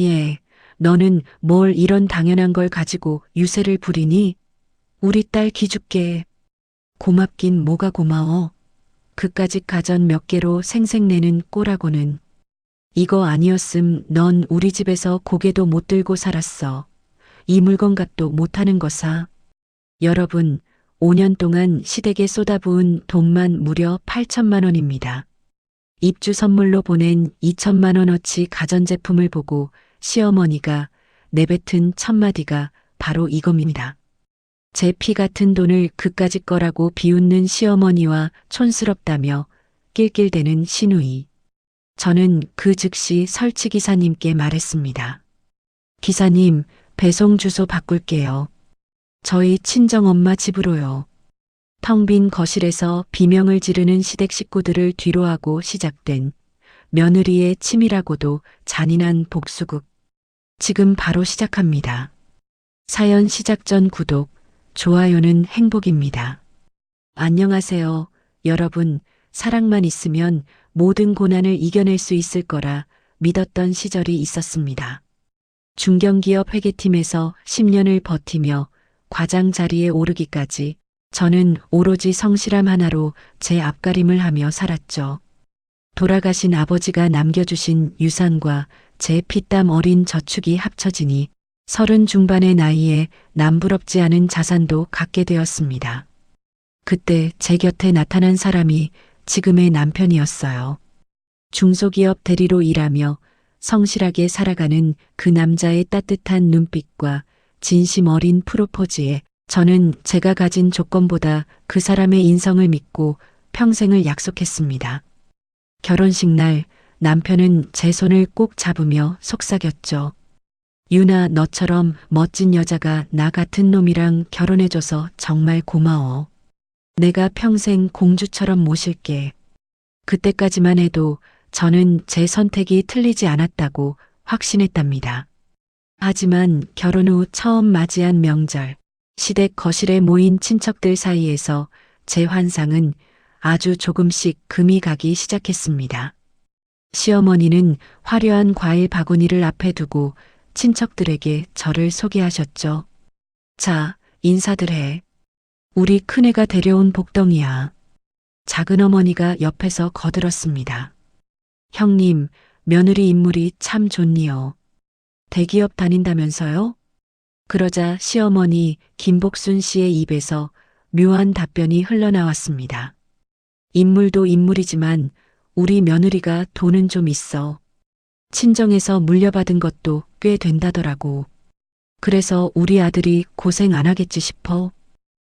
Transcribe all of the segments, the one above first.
예, 너는 뭘 이런 당연한 걸 가지고 유세를 부리니? 우리 딸 기죽게. 고맙긴 뭐가 고마워. 그까짓 가전 몇 개로 생색내는 꼴하고는. 이거 아니었음 넌 우리 집에서 고개도 못 들고 살았어. 이 물건값도 못하는 거사. 여러분, 5년 동안 시댁에 쏟아부은 돈만 무려 8천만 원입니다. 입주 선물로 보낸 2천만 원어치 가전제품을 보고 시어머니가 내뱉은 첫마디가 바로 이겁니다. 제 피 같은 돈을 그까짓 거라고 비웃는 시어머니와 촌스럽다며 낄낄대는 시누이. 저는 그 즉시 설치기사님께 말했습니다. 기사님, 배송 주소 바꿀게요. 저희 친정엄마 집으로요. 텅 빈 거실에서 비명을 지르는 시댁 식구들을 뒤로하고 시작된 며느리의 치밀하고도 잔인한 복수극. 지금 바로 시작합니다. 사연 시작 전 구독, 좋아요는 행복입니다. 안녕하세요. 여러분, 사랑만 있으면 모든 고난을 이겨낼 수 있을 거라 믿었던 시절이 있었습니다. 중견기업 회계팀에서 10년을 버티며 과장 자리에 오르기까지 저는 오로지 성실함 하나로 제 앞가림을 하며 살았죠. 돌아가신 아버지가 남겨주신 유산과 제 피땀 어린 저축이 합쳐지니 30 중반의 나이에 남부럽지 않은 자산도 갖게 되었습니다. 그때 제 곁에 나타난 사람이 지금의 남편이었어요. 중소기업 대리로 일하며 성실하게 살아가는 그 남자의 따뜻한 눈빛과 진심 어린 프로포즈에 저는 제가 가진 조건보다 그 사람의 인성을 믿고 평생을 약속했습니다. 결혼식 날 남편은 제 손을 꼭 잡으며 속삭였죠. 유나, 너처럼 멋진 여자가 나 같은 놈이랑 결혼해줘서 정말 고마워. 내가 평생 공주처럼 모실게. 그때까지만 해도 저는 제 선택이 틀리지 않았다고 확신했답니다. 하지만 결혼 후 처음 맞이한 명절, 시댁 거실에 모인 친척들 사이에서 제 환상은 아주 조금씩 금이 가기 시작했습니다. 시어머니는 화려한 과일 바구니를 앞에 두고 친척들에게 저를 소개하셨죠. 자, 인사들 해. 우리 큰애가 데려온 복덩이야. 작은 어머니가 옆에서 거들었습니다. 형님, 며느리 인물이 참 좋니요. 대기업 다닌다면서요? 그러자 시어머니 김복순 씨의 입에서 묘한 답변이 흘러나왔습니다. 인물도 인물이지만 우리 며느리가 돈은 좀 있어. 친정에서 물려받은 것도 꽤 된다더라고. 그래서 우리 아들이 고생 안 하겠지 싶어.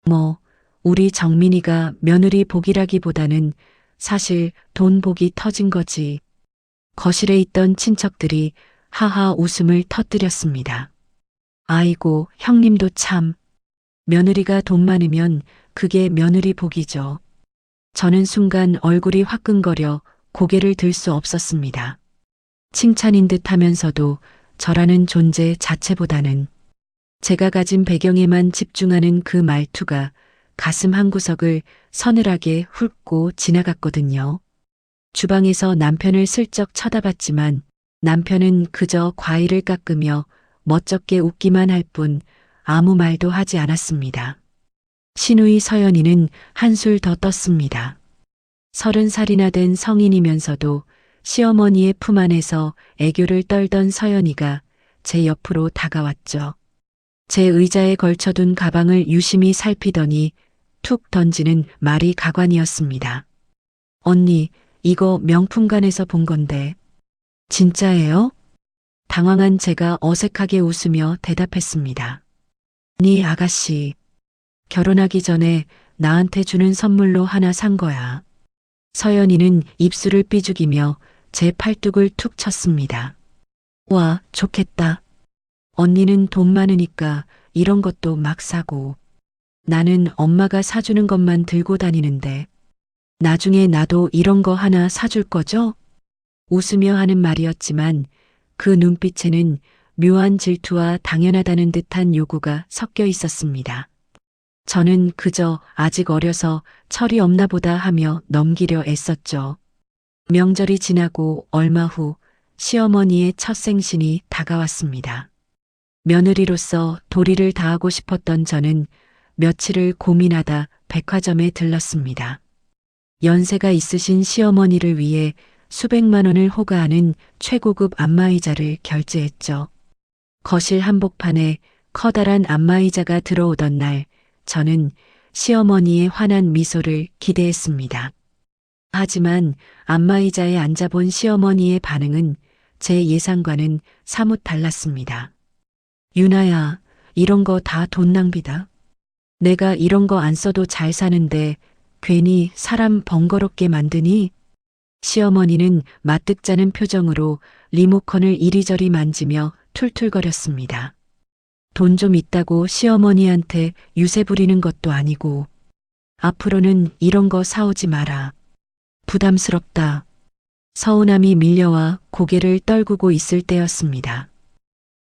뭐, 우리 정민이가 며느리 복이라기보다는 사실 돈 복이 터진 거지. 거실에 있던 친척들이 하하 웃음을 터뜨렸습니다. 아이고, 형님도 참. 며느리가 돈 많으면 그게 며느리 복이죠. 저는 순간 얼굴이 화끈거려 고개를 들 수 없었습니다. 칭찬인 듯 하면서도 저라는 존재 자체보다는 제가 가진 배경에만 집중하는 그 말투가 가슴 한구석을 서늘하게 훑고 지나갔거든요. 주방에서 남편을 슬쩍 쳐다봤지만 남편은 그저 과일을 깎으며 멋쩍게 웃기만 할 뿐 아무 말도 하지 않았습니다. 시누이 서연이는 한술 더 떴습니다. 30살이나 된 성인이면서도 시어머니의 품 안에서 애교를 떨던 서연이가 제 옆으로 다가왔죠. 제 의자에 걸쳐둔 가방을 유심히 살피더니 툭 던지는 말이 가관이었습니다. 언니, 이거 명품관에서 본 건데. 진짜예요? 당황한 제가 어색하게 웃으며 대답했습니다. 네 아가씨, 결혼하기 전에 나한테 주는 선물로 하나 산 거야. 서연이는 입술을 삐죽이며 제 팔뚝을 툭 쳤습니다. 와, 좋겠다. 언니는 돈 많으니까 이런 것도 막 사고. 나는 엄마가 사주는 것만 들고 다니는데 나중에 나도 이런 거 하나 사줄 거죠? 웃으며 하는 말이었지만 그 눈빛에는 묘한 질투와 당연하다는 듯한 요구가 섞여 있었습니다. 저는 그저 아직 어려서 철이 없나 보다 하며 넘기려 애썼죠. 명절이 지나고 얼마 후 시어머니의 첫 생신이 다가왔습니다. 며느리로서 도리를 다하고 싶었던 저는 며칠을 고민하다 백화점에 들렀습니다. 연세가 있으신 시어머니를 위해 수백만 원을 호가하는 최고급 안마의자를 결제했죠. 거실 한복판에 커다란 안마의자가 들어오던 날, 저는 시어머니의 환한 미소를 기대했습니다. 하지만 안마의자에 앉아본 시어머니의 반응은 제 예상과는 사뭇 달랐습니다. 유나야, 이런 거 다 돈 낭비다. 내가 이런 거 안 써도 잘 사는데 괜히 사람 번거롭게 만드니? 시어머니는 마뜩자는 표정으로 리모컨을 이리저리 만지며 툴툴거렸습니다. 돈 좀 있다고 시어머니한테 유세 부리는 것도 아니고 앞으로는 이런 거 사오지 마라. 부담스럽다. 서운함이 밀려와 고개를 떨구고 있을 때였습니다.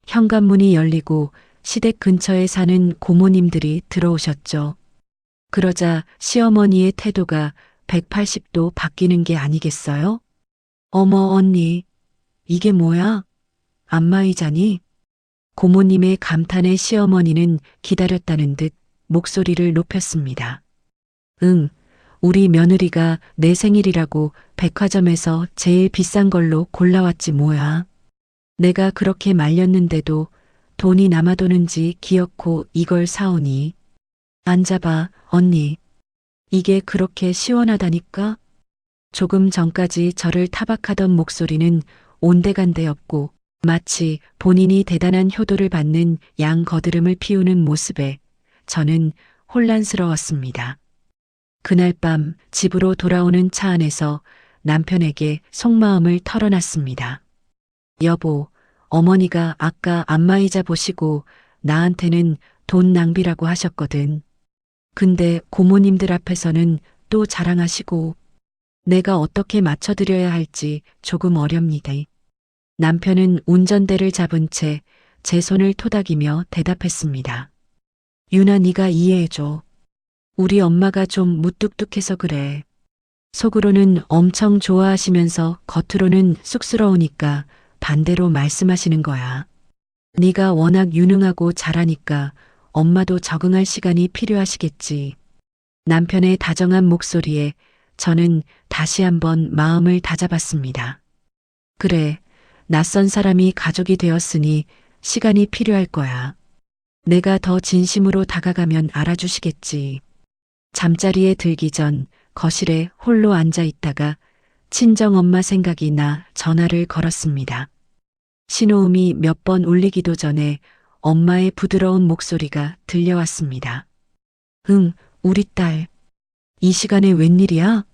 현관문이 열리고 시댁 근처에 사는 고모님들이 들어오셨죠. 그러자 시어머니의 태도가 180도 바뀌는 게 아니겠어요? 어머 언니, 이게 뭐야? 안마의자니? 고모님의 감탄에 시어머니는 기다렸다는 듯 목소리를 높였습니다. 응, 우리 며느리가 내 생일이라고 백화점에서 제일 비싼 걸로 골라왔지 뭐야. 내가 그렇게 말렸는데도 돈이 남아도는지 기어코 이걸 사오니. 앉아봐, 언니. 이게 그렇게 시원하다니까? 조금 전까지 저를 타박하던 목소리는 온데간데 없고 마치 본인이 대단한 효도를 받는 양 거드름을 피우는 모습에 저는 혼란스러웠습니다. 그날 밤 집으로 돌아오는 차 안에서 남편에게 속마음을 털어놨습니다. 여보, 어머니가 아까 안마의자 보시고 나한테는 돈 낭비라고 하셨거든. 근데 고모님들 앞에서는 또 자랑하시고 내가 어떻게 맞춰드려야 할지 조금 어렵니다. 남편은 운전대를 잡은 채 제 손을 토닥이며 대답했습니다. 유나 네가 이해해줘. 우리 엄마가 좀 무뚝뚝해서 그래. 속으로는 엄청 좋아하시면서 겉으로는 쑥스러우니까 반대로 말씀하시는 거야. 네가 워낙 유능하고 잘하니까 엄마도 적응할 시간이 필요하시겠지. 남편의 다정한 목소리에 저는 다시 한번 마음을 다잡았습니다. 그래, 낯선 사람이 가족이 되었으니 시간이 필요할 거야. 내가 더 진심으로 다가가면 알아주시겠지. 잠자리에 들기 전 거실에 홀로 앉아 있다가 친정엄마 생각이 나 전화를 걸었습니다. 신호음이 몇 번 울리기도 전에 엄마의 부드러운 목소리가 들려왔습니다. 응, 우리 딸. 이 시간에 웬일이야?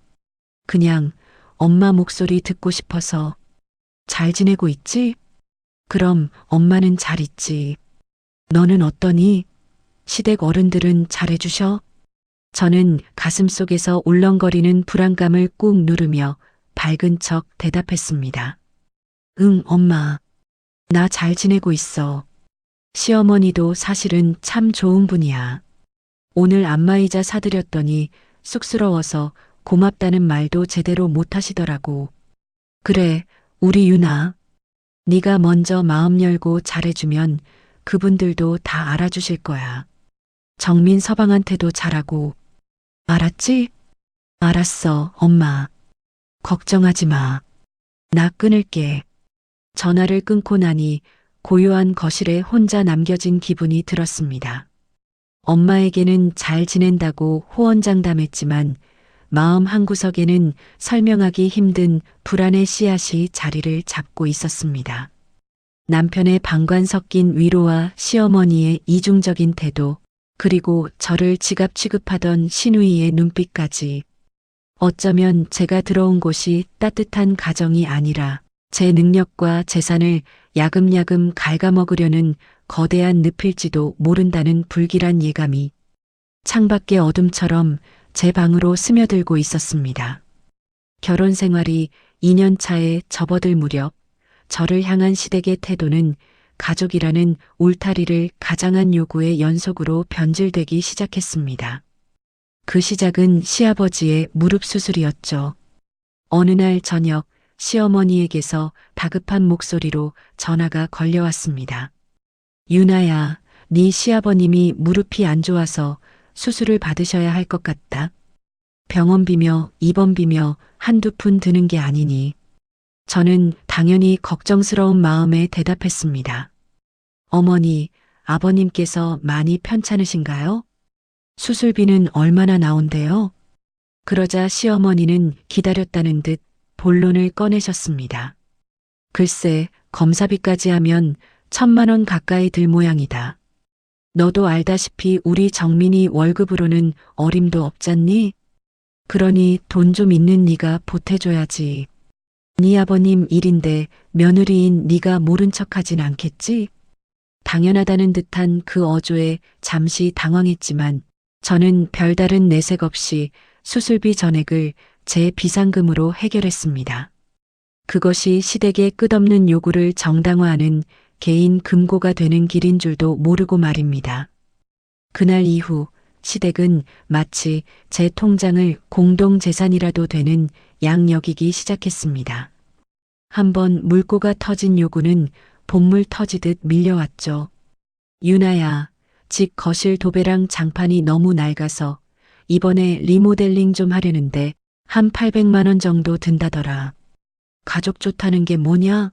그냥 엄마 목소리 듣고 싶어서. 잘 지내고 있지? 그럼 엄마는 잘 있지. 너는 어떠니? 시댁 어른들은 잘해주셔? 저는 가슴속에서 울렁거리는 불안감을 꾹 누르며 밝은 척 대답했습니다. 응, 엄마. 나 잘 지내고 있어. 시어머니도 사실은 참 좋은 분이야. 오늘 안마의자 사드렸더니 쑥스러워서 고맙다는 말도 제대로 못하시더라고. 그래, 우리 유나. 네가 먼저 마음 열고 잘해주면 그분들도 다 알아주실 거야. 정민 서방한테도 잘하고. 알았지? 알았어, 엄마. 걱정하지 마. 나 끊을게. 전화를 끊고 나니 고요한 거실에 혼자 남겨진 기분이 들었습니다. 엄마에게는 잘 지낸다고 호언장담했지만 마음 한구석에는 설명하기 힘든 불안의 씨앗이 자리를 잡고 있었습니다. 남편의 방관 섞인 위로와 시어머니의 이중적인 태도, 그리고 저를 지갑 취급하던 시누이의 눈빛까지. 어쩌면 제가 들어온 곳이 따뜻한 가정이 아니라 제 능력과 재산을 야금야금 갉아먹으려는 거대한 늪일지도 모른다는 불길한 예감이 창밖의 어둠처럼 제 방으로 스며들고 있었습니다. 결혼 생활이 2년 차에 접어들 무렵 저를 향한 시댁의 태도는 가족이라는 울타리를 가장한 요구의 연속으로 변질되기 시작했습니다. 그 시작은 시아버지의 무릎 수술이었죠. 어느 날 저녁 시어머니에게서 다급한 목소리로 전화가 걸려왔습니다. 유나야, 네 시아버님이 무릎이 안 좋아서 수술을 받으셔야 할 것 같다. 병원비며 입원비며 한두 푼 드는 게 아니니. 저는 당연히 걱정스러운 마음에 대답했습니다. 어머니, 아버님께서 많이 편찮으신가요? 수술비는 얼마나 나온대요? 그러자 시어머니는 기다렸다는 듯 본론을 꺼내셨습니다. 글쎄, 검사비까지 하면 1,000만 원 가까이 들 모양이다. 너도 알다시피 우리 정민이 월급으로는 어림도 없잖니? 그러니 돈 좀 있는 네가 보태줘야지. 네 아버님 일인데 며느리인 네가 모른 척하진 않겠지? 당연하다는 듯한 그 어조에 잠시 당황했지만 저는 별다른 내색 없이 수술비 전액을 제 비상금으로 해결했습니다. 그것이 시댁의 끝없는 요구를 정당화하는 개인 금고가 되는 길인 줄도 모르고 말입니다. 그날 이후 시댁은 마치 제 통장을 공동재산이라도 되는 양 여기기 시작했습니다. 한번 물꼬가 터진 요구는 본물 터지듯 밀려왔죠. 유나야, 집 거실 도배랑 장판이 너무 낡아서 이번에 리모델링 좀 하려는데 한 800만 원 정도 든다더라. 가족 좋다는 게 뭐냐?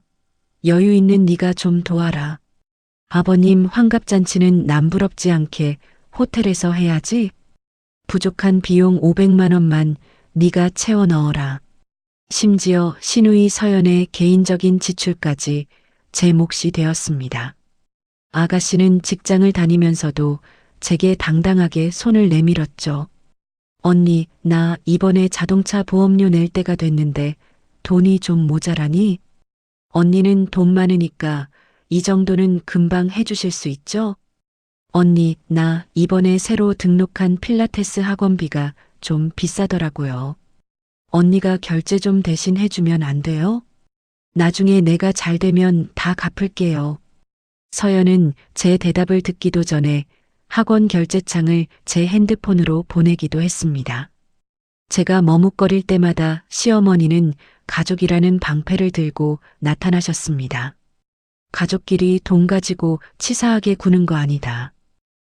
여유 있는 네가 좀 도와라. 아버님 환갑잔치는 남부럽지 않게 호텔에서 해야지. 부족한 비용 500만 원만 네가 채워 넣어라. 심지어 시누이 서연의 개인적인 지출까지 제 몫이 되었습니다. 아가씨는 직장을 다니면서도 제게 당당하게 손을 내밀었죠. 언니, 나 이번에 자동차 보험료 낼 때가 됐는데 돈이 좀 모자라니? 언니는 돈 많으니까 이 정도는 금방 해주실 수 있죠? 언니, 나 이번에 새로 등록한 필라테스 학원비가 좀 비싸더라고요. 언니가 결제 좀 대신 해주면 안 돼요? 나중에 내가 잘 되면 다 갚을게요. 서연은 제 대답을 듣기도 전에 학원 결제창을 제 핸드폰으로 보내기도 했습니다. 제가 머뭇거릴 때마다 시어머니는 가족이라는 방패를 들고 나타나셨습니다. 가족끼리 돈 가지고 치사하게 구는 거 아니다.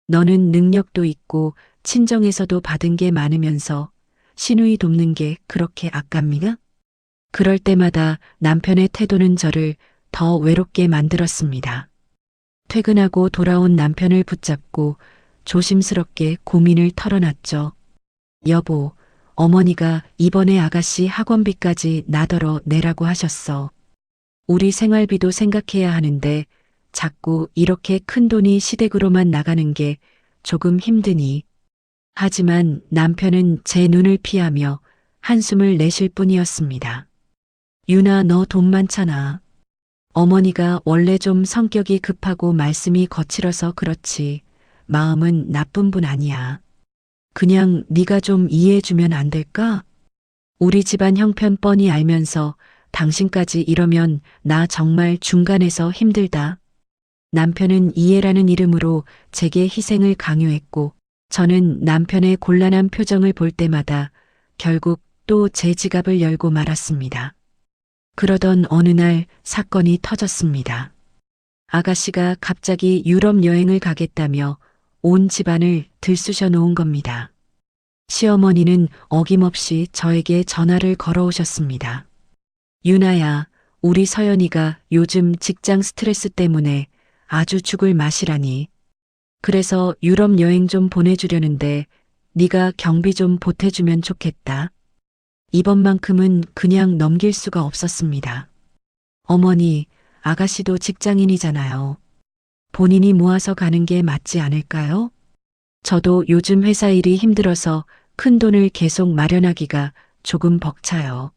너는 능력도 있고 친정에서도 받은 게 많으면서 시누이 돕는 게 그렇게 아깝니가? 그럴 때마다 남편의 태도는 저를 더 외롭게 만들었습니다. 퇴근하고 돌아온 남편을 붙잡고 조심스럽게 고민을 털어놨죠. 여보, 어머니가 이번에 아가씨 학원비까지 나더러 내라고 하셨어. 우리 생활비도 생각해야 하는데 자꾸 이렇게 큰 돈이 시댁으로만 나가는 게 조금 힘드니. 하지만 남편은 제 눈을 피하며 한숨을 내쉴 뿐이었습니다. 유나, 너 돈 많잖아. 어머니가 원래 좀 성격이 급하고 말씀이 거칠어서 그렇지 마음은 나쁜 분 아니야. 그냥 네가 좀 이해해주면 안 될까? 우리 집안 형편 뻔히 알면서 당신까지 이러면 나 정말 중간에서 힘들다. 남편은 이해라는 이름으로 제게 희생을 강요했고 저는 남편의 곤란한 표정을 볼 때마다 결국 또 제 지갑을 열고 말았습니다. 그러던 어느 날 사건이 터졌습니다. 아가씨가 갑자기 유럽 여행을 가겠다며 온 집안을 들쑤셔 놓은 겁니다. 시어머니는 어김없이 저에게 전화를 걸어오셨습니다. 유나야, 우리 서연이가 요즘 직장 스트레스 때문에 아주 죽을 맛이라니. 그래서 유럽 여행 좀 보내주려는데 네가 경비 좀 보태주면 좋겠다. 이번만큼은 그냥 넘길 수가 없었습니다. 어머니, 아가씨도 직장인이잖아요. 본인이 모아서 가는 게 맞지 않을까요? 저도 요즘 회사 일이 힘들어서 큰 돈을 계속 마련하기가 조금 벅차요.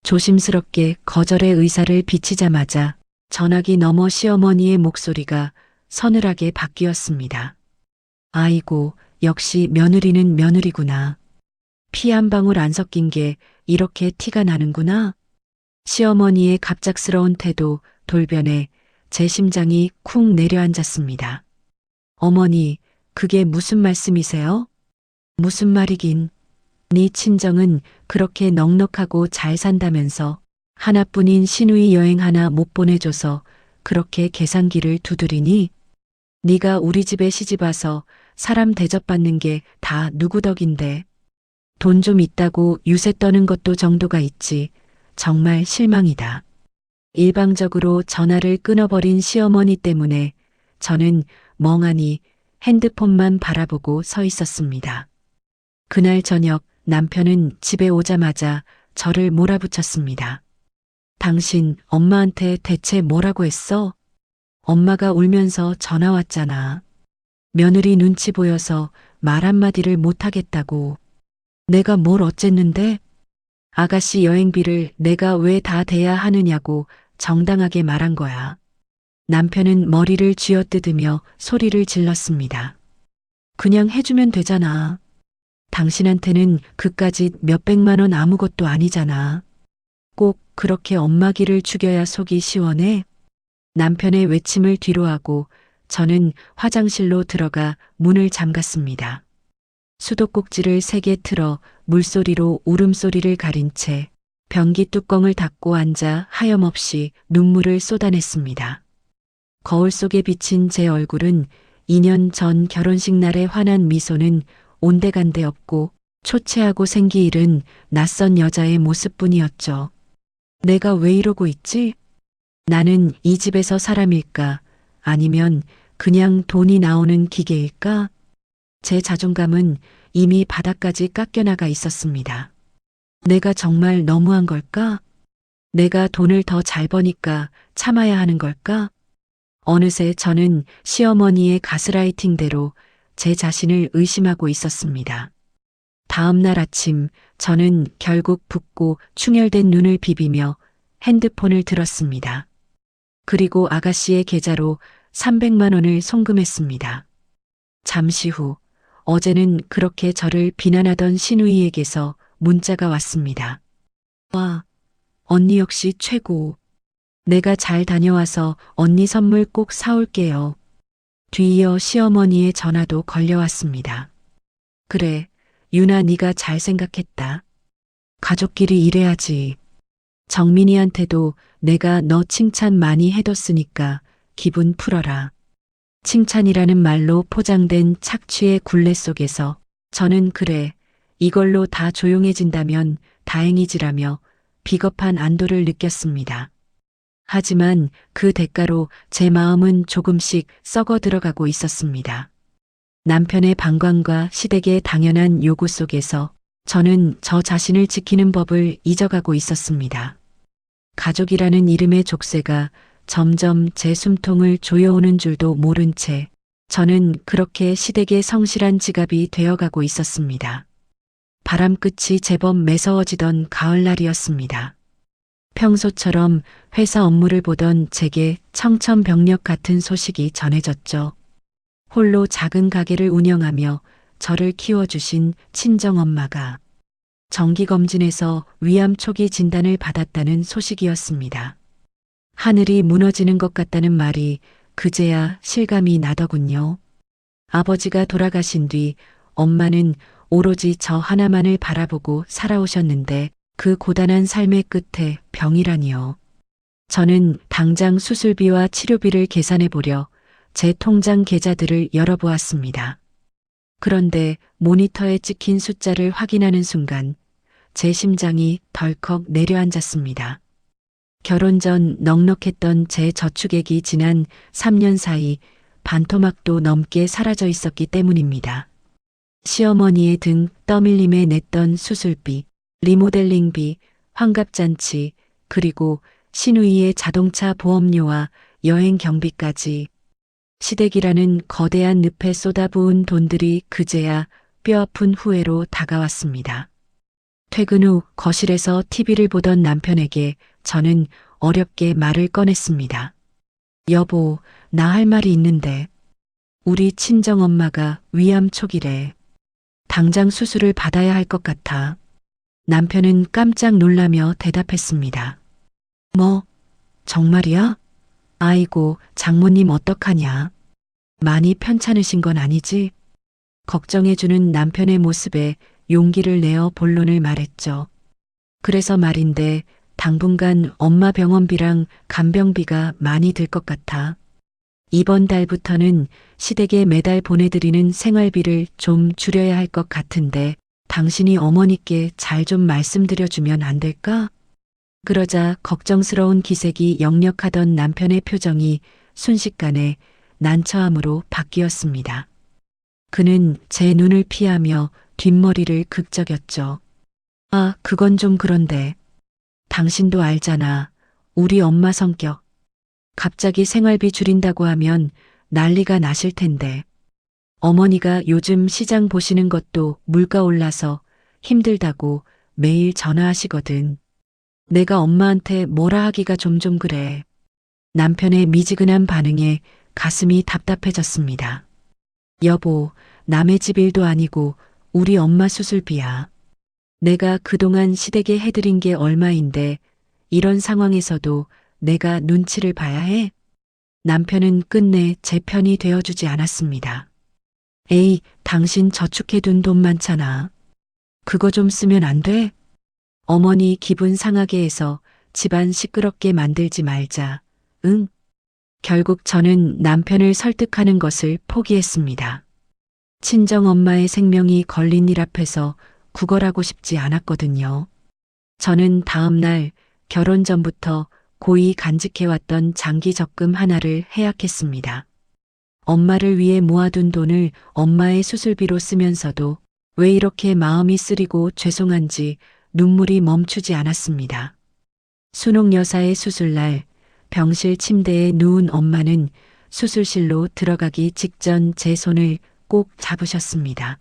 조심스럽게 거절의 의사를 비치자마자 전화기 너머 시어머니의 목소리가 서늘하게 바뀌었습니다. 아이고, 역시 며느리는 며느리구나. 피 한 방울 안 섞인 게 이렇게 티가 나는구나. 시어머니의 갑작스러운 태도, 돌변에 제 심장이 쿵 내려앉았습니다. 어머니, 그게 무슨 말씀이세요? 무슨 말이긴. 네 친정은 그렇게 넉넉하고 잘 산다면서 하나뿐인 시누이 여행 하나 못 보내줘서 그렇게 계산기를 두드리니? 네가 우리 집에 시집 와서 사람 대접받는 게 다 누구 덕인데. 돈 좀 있다고 유세 떠는 것도 정도가 있지. 정말 실망이다. 일방적으로 전화를 끊어버린 시어머니 때문에 저는 멍하니 핸드폰만 바라보고 서 있었습니다. 그날 저녁 남편은 집에 오자마자 저를 몰아붙였습니다. 당신 엄마한테 대체 뭐라고 했어? 엄마가 울면서 전화 왔잖아. 며느리 눈치 보여서 말 한마디를 못하겠다고. 내가 뭘 어쨌는데? 아가씨 여행비를 내가 왜 다 대야 하느냐고 정당하게 말한 거야. 남편은 머리를 쥐어뜯으며 소리를 질렀습니다. 그냥 해주면 되잖아. 당신한테는 그까짓 몇백만 원 아무것도 아니잖아. 꼭 그렇게 엄마 기를 죽여야 속이 시원해? 남편의 외침을 뒤로하고 저는 화장실로 들어가 문을 잠갔습니다. 수도꼭지를 세게 틀어 물소리로 울음소리를 가린 채 변기 뚜껑을 닫고 앉아 하염없이 눈물을 쏟아냈습니다. 거울 속에 비친 제 얼굴은 2년 전 결혼식 날의 환한 미소는 온데간데 없고 초췌하고 생기 잃은 낯선 여자의 모습뿐이었죠. 내가 왜 이러고 있지? 나는 이 집에서 사람일까? 아니면 그냥 돈이 나오는 기계일까? 제 자존감은 이미 바닥까지 깎여나가 있었습니다. 내가 정말 너무한 걸까? 내가 돈을 더 잘 버니까 참아야 하는 걸까? 어느새 저는 시어머니의 가스라이팅대로 제 자신을 의심하고 있었습니다. 다음 날 아침 저는 결국 붓고 충혈된 눈을 비비며 핸드폰을 들었습니다. 그리고 아가씨의 계좌로 300만 원을 송금했습니다. 잠시 후 어제는 그렇게 저를 비난하던 시누이에게서 문자가 왔습니다. 와, 언니 역시 최고. 내가 잘 다녀와서 언니 선물 꼭 사올게요. 뒤이어 시어머니의 전화도 걸려왔습니다. 그래, 유나 네가 잘 생각했다. 가족끼리 일해야지. 정민이한테도 내가 너 칭찬 많이 해뒀으니까 기분 풀어라. 칭찬이라는 말로 포장된 착취의 굴레 속에서 저는 그래, 이걸로 다 조용해진다면 다행이지라며 비겁한 안도를 느꼈습니다. 하지만 그 대가로 제 마음은 조금씩 썩어 들어가고 있었습니다. 남편의 방광과 시댁의 당연한 요구 속에서 저는 저 자신을 지키는 법을 잊어가고 있었습니다. 가족이라는 이름의 족쇄가 점점 제 숨통을 조여오는 줄도 모른 채 저는 그렇게 시댁의 성실한 지갑이 되어가고 있었습니다. 바람끝이 제법 매서워지던 가을날이었습니다. 평소처럼 회사 업무를 보던 제게 청천벽력 같은 소식이 전해졌죠. 홀로 작은 가게를 운영하며 저를 키워주신 친정엄마가 정기검진에서 위암 초기 진단을 받았다는 소식이었습니다. 하늘이 무너지는 것 같다는 말이 그제야 실감이 나더군요. 아버지가 돌아가신 뒤 엄마는 오로지 저 하나만을 바라보고 살아오셨는데 그 고단한 삶의 끝에 병이라니요. 저는 당장 수술비와 치료비를 계산해 보려 제 통장 계좌들을 열어보았습니다. 그런데 모니터에 찍힌 숫자를 확인하는 순간 제 심장이 덜컥 내려앉았습니다. 결혼 전 넉넉했던 제 저축액이 지난 3년 사이 반토막도 넘게 사라져 있었기 때문입니다. 시어머니의 등 떠밀림에 냈던 수술비, 리모델링비, 환갑잔치, 그리고 시누이의 자동차 보험료와 여행 경비까지 시댁이라는 거대한 늪에 쏟아부은 돈들이 그제야 뼈아픈 후회로 다가왔습니다. 퇴근 후 거실에서 TV를 보던 남편에게 저는 어렵게 말을 꺼냈습니다. 여보, 나 할 말이 있는데 우리 친정엄마가 위암 초기래. 당장 수술을 받아야 할 것 같아. 남편은 깜짝 놀라며 대답했습니다. 뭐, 정말이야? 아이고, 장모님 어떡하냐? 많이 편찮으신 건 아니지? 걱정해주는 남편의 모습에 용기를 내어 본론을 말했죠. 그래서 말인데 당분간 엄마 병원비랑 간병비가 많이 들 것 같아. 이번 달부터는 시댁에 매달 보내드리는 생활비를 좀 줄여야 할 것 같은데 당신이 어머니께 잘 좀 말씀드려주면 안 될까? 그러자 걱정스러운 기색이 역력하던 남편의 표정이 순식간에 난처함으로 바뀌었습니다. 그는 제 눈을 피하며 뒷머리를 극적였죠. 아, 그건 좀 그런데. 당신도 알잖아. 우리 엄마 성격. 갑자기 생활비 줄인다고 하면 난리가 나실 텐데. 어머니가 요즘 시장 보시는 것도 물가 올라서 힘들다고 매일 전화하시거든. 내가 엄마한테 뭐라 하기가 좀 그래. 남편의 미지근한 반응에 가슴이 답답해졌습니다. 여보, 남의 집 일도 아니고 우리 엄마 수술비야. 내가 그동안 시댁에 해드린 게 얼마인데 이런 상황에서도 내가 눈치를 봐야 해? 남편은 끝내 제 편이 되어주지 않았습니다. 에이, 당신 저축해둔 돈 많잖아. 그거 좀 쓰면 안 돼? 어머니 기분 상하게 해서 집안 시끄럽게 만들지 말자. 응? 결국 저는 남편을 설득하는 것을 포기했습니다. 친정엄마의 생명이 걸린 일 앞에서 구걸하고 싶지 않았거든요. 저는 다음 날 결혼 전부터 고이 간직해왔던 장기 적금 하나를 해약했습니다. 엄마를 위해 모아둔 돈을 엄마의 수술비로 쓰면서도 왜 이렇게 마음이 쓰리고 죄송한지 눈물이 멈추지 않았습니다. 순옥 여사의 수술날 병실 침대에 누운 엄마는 수술실로 들어가기 직전 제 손을 꼭 잡으셨습니다.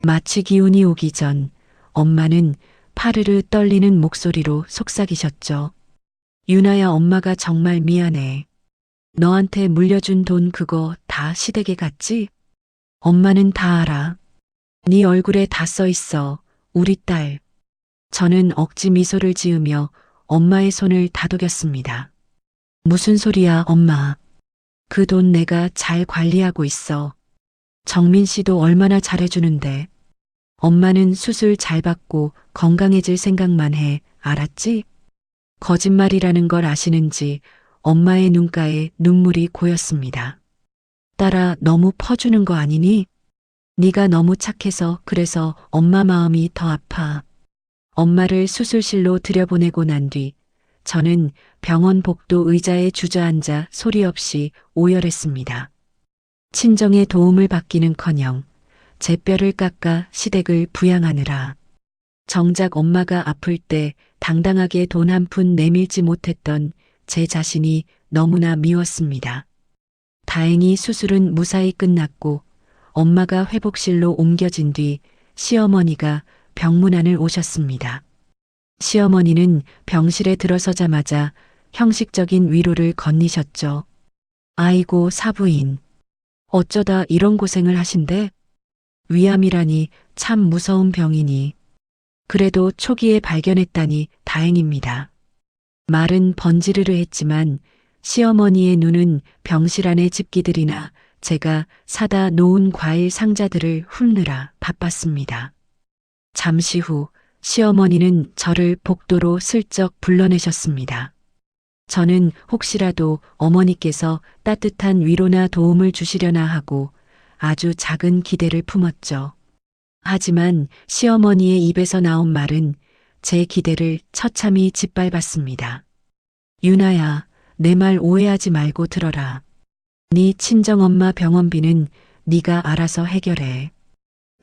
마취 기운이 오기 전 엄마는 파르르 떨리는 목소리로 속삭이셨죠. 유나야, 엄마가 정말 미안해. 너한테 물려준 돈 그거 다 시댁에 갔지? 엄마는 다 알아. 네 얼굴에 다 써 있어. 우리 딸. 저는 억지 미소를 지으며 엄마의 손을 다독였습니다. 무슨 소리야, 엄마. 그 돈 내가 잘 관리하고 있어. 정민 씨도 얼마나 잘해주는데. 엄마는 수술 잘 받고 건강해질 생각만 해. 알았지? 거짓말이라는 걸 아시는지 엄마의 눈가에 눈물이 고였습니다. 딸아, 너무 퍼주는 거 아니니? 네가 너무 착해서 그래서 엄마 마음이 더 아파. 엄마를 수술실로 들여보내고 난 뒤 저는 병원 복도 의자에 주저앉아 소리 없이 오열했습니다. 친정의 도움을 받기는커녕 제 뼈를 깎아 시댁을 부양하느라 정작 엄마가 아플 때 당당하게 돈 한 푼 내밀지 못했던 제 자신이 너무나 미웠습니다. 다행히 수술은 무사히 끝났고 엄마가 회복실로 옮겨진 뒤 시어머니가 병문안을 오셨습니다. 시어머니는 병실에 들어서자마자 형식적인 위로를 건네셨죠. 아이고, 사부인. 어쩌다 이런 고생을 하신대? 위암이라니 참 무서운 병이니. 그래도 초기에 발견했다니 다행입니다. 말은 번지르르 했지만 시어머니의 눈은 병실 안의 집기들이나 제가 사다 놓은 과일 상자들을 훑느라 바빴습니다. 잠시 후 시어머니는 저를 복도로 슬쩍 불러내셨습니다. 저는 혹시라도 어머니께서 따뜻한 위로나 도움을 주시려나 하고 아주 작은 기대를 품었죠. 하지만 시어머니의 입에서 나온 말은 제 기대를 처참히 짓밟았습니다. 유나야, 내 말 오해하지 말고 들어라. 네 친정엄마 병원비는 네가 알아서 해결해.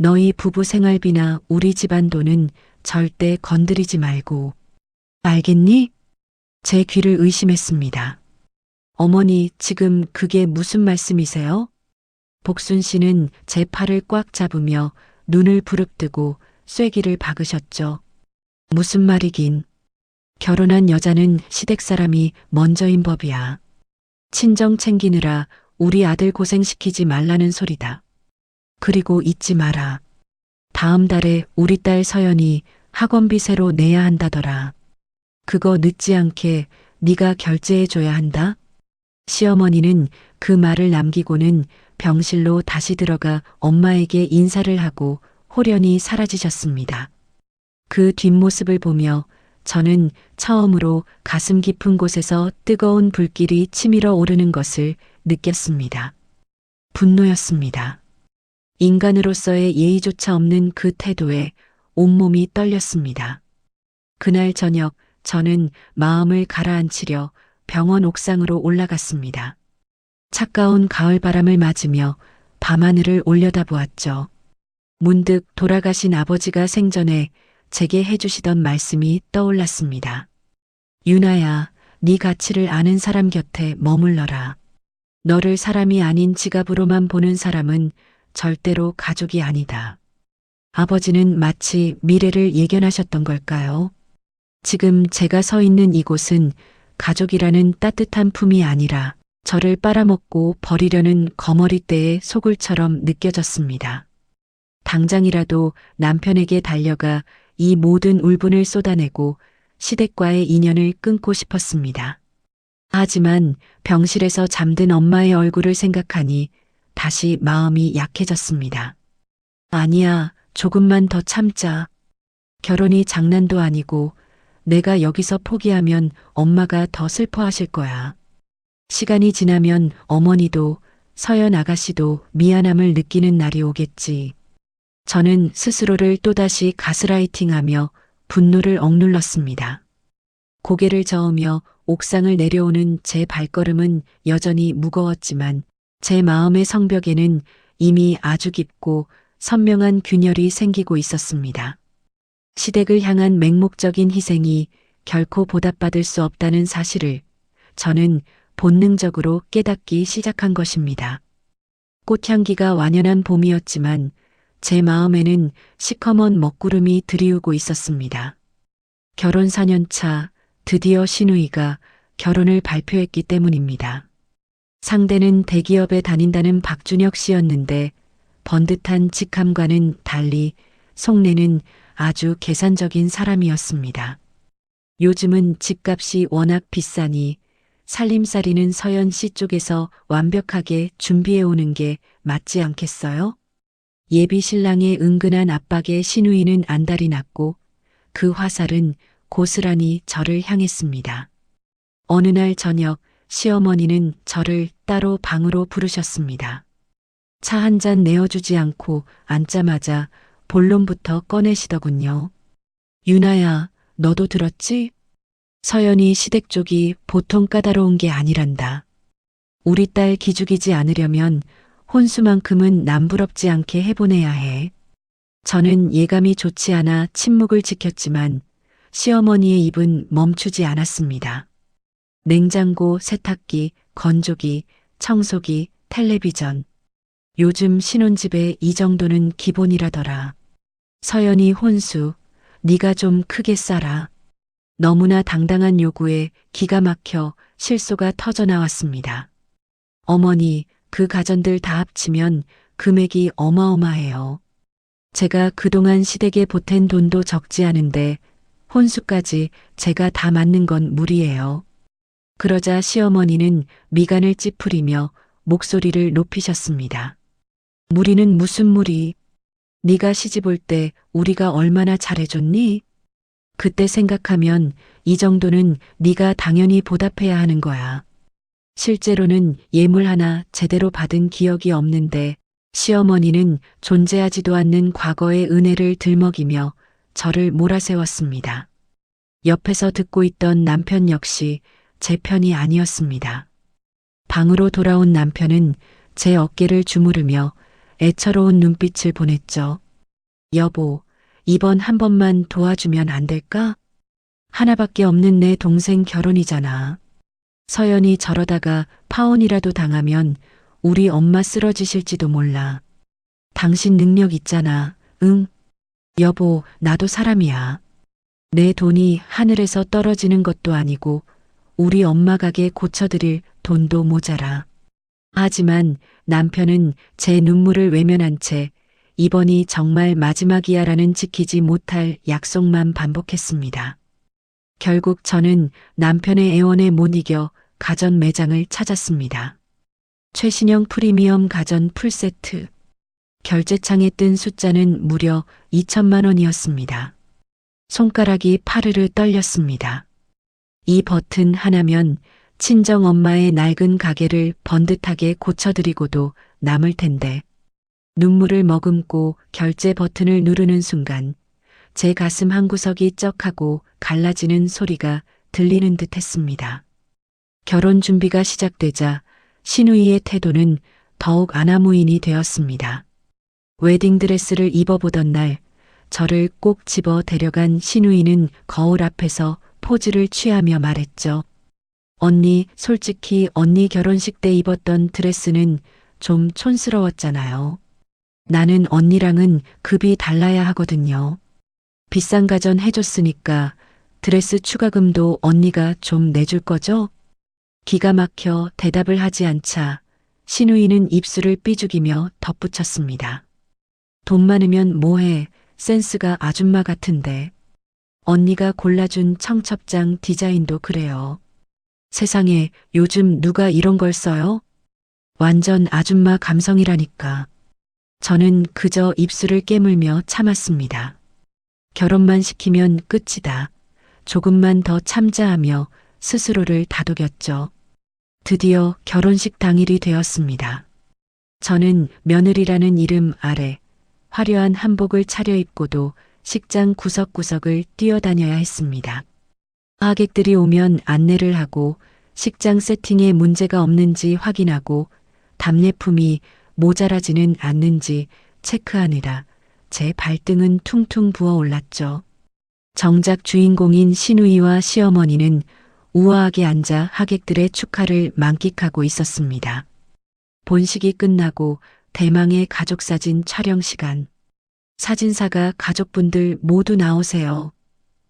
너희 부부 생활비나 우리 집안 돈은 절대 건드리지 말고. 알겠니? 제 귀를 의심했습니다. 어머니, 지금 그게 무슨 말씀이세요? 복순 씨는 제 팔을 꽉 잡으며 눈을 부릅뜨고 쐐기를 박으셨죠. 무슨 말이긴. 결혼한 여자는 시댁 사람이 먼저인 법이야. 친정 챙기느라 우리 아들 고생시키지 말라는 소리다. 그리고 잊지 마라. 다음 달에 우리 딸 서연이 학원비 새로 내야 한다더라. 그거 늦지 않게 네가 결제해줘야 한다. 시어머니는 그 말을 남기고는 병실로 다시 들어가 엄마에게 인사를 하고 호련히 사라지셨습니다. 그 뒷모습을 보며 저는 처음으로 가슴 깊은 곳에서 뜨거운 불길이 치밀어 오르는 것을 느꼈습니다. 분노였습니다. 인간으로서의 예의조차 없는 그 태도에 온몸이 떨렸습니다. 그날 저녁 저는 마음을 가라앉히려 병원 옥상으로 올라갔습니다. 차가운 가을바람을 맞으며 밤하늘을 올려다보았죠. 문득 돌아가신 아버지가 생전에 제게 해주시던 말씀이 떠올랐습니다. 유나야, 네 가치를 아는 사람 곁에 머물러라. 너를 사람이 아닌 지갑으로만 보는 사람은 절대로 가족이 아니다. 아버지는 마치 미래를 예견하셨던 걸까요? 지금 제가 서 있는 이곳은 가족이라는 따뜻한 품이 아니라 저를 빨아먹고 버리려는 거머리떼의 소굴처럼 느껴졌습니다. 당장이라도 남편에게 달려가 이 모든 울분을 쏟아내고 시댁과의 인연을 끊고 싶었습니다. 하지만 병실에서 잠든 엄마의 얼굴을 생각하니 다시 마음이 약해졌습니다. 아니야, 조금만 더 참자. 결혼이 장난도 아니고 내가 여기서 포기하면 엄마가 더 슬퍼하실 거야. 시간이 지나면 어머니도 서연 아가씨도 미안함을 느끼는 날이 오겠지. 저는 스스로를 또다시 가스라이팅하며 분노를 억눌렀습니다. 고개를 저으며 옥상을 내려오는 제 발걸음은 여전히 무거웠지만 제 마음의 성벽에는 이미 아주 깊고 선명한 균열이 생기고 있었습니다. 시댁을 향한 맹목적인 희생이 결코 보답받을 수 없다는 사실을 저는 본능적으로 깨닫기 시작한 것입니다. 꽃향기가 완연한 봄이었지만 제 마음에는 시커먼 먹구름이 들이우고 있었습니다. 결혼 4년 차 드디어 시누이가 결혼을 발표했기 때문입니다. 상대는 대기업에 다닌다는 박준혁 씨였는데 번듯한 직함과는 달리 속내는 아주 계산적인 사람이었습니다. 요즘은 집값이 워낙 비싸니 살림살이는 서연 씨 쪽에서 완벽하게 준비해 오는 게 맞지 않겠어요? 예비 신랑의 은근한 압박에 시누이는 안달이 났고 그 화살은 고스란히 저를 향했습니다. 어느 날 저녁 시어머니는 저를 따로 방으로 부르셨습니다. 차 한 잔 내어주지 않고 앉자마자 본론부터 꺼내시더군요. 유나야, 너도 들었지? 서연이 시댁 쪽이 보통 까다로운 게 아니란다. 우리 딸 기죽이지 않으려면 혼수만큼은 남부럽지 않게 해보내야 해. 저는 예감이 좋지 않아 침묵을 지켰지만 시어머니의 입은 멈추지 않았습니다. 냉장고, 세탁기, 건조기, 청소기, 텔레비전. 요즘 신혼집에 이 정도는 기본이라더라. 서연이 혼수, 네가 좀 크게 싸라. 너무나 당당한 요구에 기가 막혀 실소가 터져 나왔습니다. 어머니, 그 가전들 다 합치면 금액이 어마어마해요. 제가 그동안 시댁에 보탠 돈도 적지 않은데 혼수까지 제가 다 맞는 건 무리예요. 그러자 시어머니는 미간을 찌푸리며 목소리를 높이셨습니다. 무리는 무슨 무리? 네가 시집 올 때 우리가 얼마나 잘해줬니? 그때 생각하면 이 정도는 네가 당연히 보답해야 하는 거야. 실제로는 예물 하나 제대로 받은 기억이 없는데 시어머니는 존재하지도 않는 과거의 은혜를 들먹이며 저를 몰아세웠습니다. 옆에서 듣고 있던 남편 역시 제 편이 아니었습니다. 방으로 돌아온 남편은 제 어깨를 주무르며 애처로운 눈빛을 보냈죠. 여보, 이번 한 번만 도와주면 안 될까? 하나밖에 없는 내 동생 결혼이잖아. 서연이 저러다가 파혼이라도 당하면 우리 엄마 쓰러지실지도 몰라. 당신 능력 있잖아, 응? 여보, 나도 사람이야. 내 돈이 하늘에서 떨어지는 것도 아니고 우리 엄마 가게 고쳐드릴 돈도 모자라. 하지만 남편은 제 눈물을 외면한 채 이번이 정말 마지막이야라는 지키지 못할 약속만 반복했습니다. 결국 저는 남편의 애원에 못 이겨 가전 매장을 찾았습니다. 최신형 프리미엄 가전 풀세트. 결제창에 뜬 숫자는 무려 2천만 원이었습니다. 손가락이 파르르 떨렸습니다. 이 버튼 하나면 친정 엄마의 낡은 가게를 번듯하게 고쳐드리고도 남을 텐데. 눈물을 머금고 결제 버튼을 누르는 순간 제 가슴 한구석이 쩍하고 갈라지는 소리가 들리는 듯 했습니다. 결혼 준비가 시작되자 신우이의 태도는 더욱 아나무인이 되었습니다. 웨딩드레스를 입어보던 날 저를 꼭 집어 데려간 신우이는 거울 앞에서 포즈를 취하며 말했죠. 언니, 솔직히 언니 결혼식 때 입었던 드레스는 좀 촌스러웠잖아요. 나는 언니랑은 급이 달라야 하거든요. 비싼 가전 해줬으니까 드레스 추가금도 언니가 좀 내줄 거죠? 기가 막혀 대답을 하지 않자 신우이는 입술을 삐죽이며 덧붙였습니다. 돈 많으면 뭐해, 센스가 아줌마 같은데. 언니가 골라준 청첩장 디자인도 그래요. 세상에 요즘 누가 이런 걸 써요? 완전 아줌마 감성이라니까. 저는 그저 입술을 깨물며 참았습니다. 결혼만 시키면 끝이다. 조금만 더 참자 하며 스스로를 다독였죠. 드디어 결혼식 당일이 되었습니다. 저는 며느리라는 이름 아래 화려한 한복을 차려입고도 식장 구석구석을 뛰어다녀야 했습니다. 하객들이 오면 안내를 하고 식장 세팅에 문제가 없는지 확인하고 답례품이 모자라지는 않는지 체크하느라 제 발등은 퉁퉁 부어올랐죠. 정작 주인공인 신우이와 시어머니는 우아하게 앉아 하객들의 축하를 만끽하고 있었습니다. 본식이 끝나고 대망의 가족사진 촬영 시간. 사진사가 가족분들 모두 나오세요.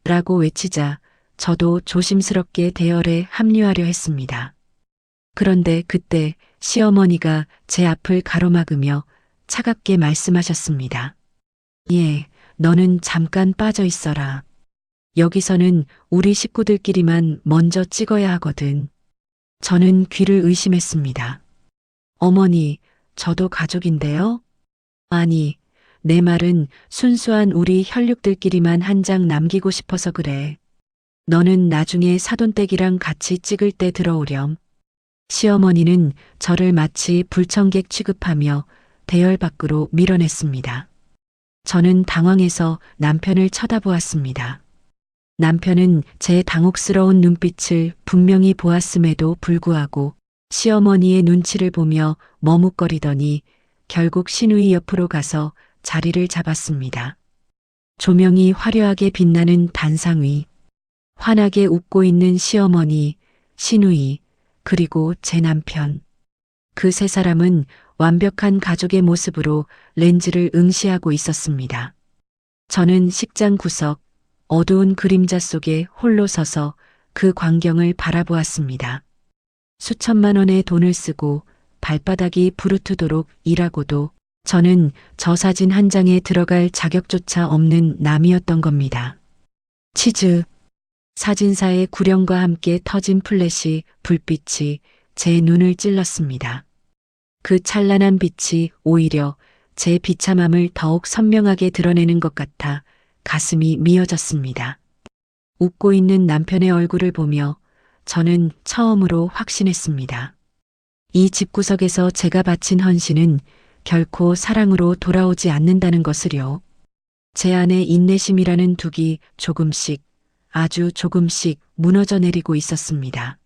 라고 외치자 저도 조심스럽게 대열에 합류하려 했습니다. 그런데 그때 시어머니가 제 앞을 가로막으며 차갑게 말씀하셨습니다. 예, 너는 잠깐 빠져 있어라. 여기서는 우리 식구들끼리만 먼저 찍어야 하거든. 저는 귀를 의심했습니다. 어머니, 저도 가족인데요? 아니, 내 말은 순수한 우리 혈육들끼리만 한 장 남기고 싶어서 그래. 너는 나중에 사돈댁이랑 같이 찍을 때 들어오렴. 시어머니는 저를 마치 불청객 취급하며 대열 밖으로 밀어냈습니다. 저는 당황해서 남편을 쳐다보았습니다. 남편은 제 당혹스러운 눈빛을 분명히 보았음에도 불구하고 시어머니의 눈치를 보며 머뭇거리더니 결국 신우이 옆으로 가서 자리를 잡았습니다. 조명이 화려하게 빛나는 단상 위, 환하게 웃고 있는 시어머니, 신우이, 그리고 제 남편. 그 세 사람은 완벽한 가족의 모습으로 렌즈를 응시하고 있었습니다. 저는 식장 구석, 어두운 그림자 속에 홀로 서서 그 광경을 바라보았습니다. 수천만 원의 돈을 쓰고 발바닥이 부르트도록 일하고도 저는 저 사진 한 장에 들어갈 자격조차 없는 남이었던 겁니다. 치즈. 사진사의 구령과 함께 터진 플래시 불빛이 제 눈을 찔렀습니다. 그 찬란한 빛이 오히려 제 비참함을 더욱 선명하게 드러내는 것 같아 가슴이 미어졌습니다. 웃고 있는 남편의 얼굴을 보며 저는 처음으로 확신했습니다. 이 집구석에서 제가 바친 헌신은 결코 사랑으로 돌아오지 않는다는 것을요. 제 안에 인내심이라는 둑이 조금씩, 아주 조금씩 무너져 내리고 있었습니다.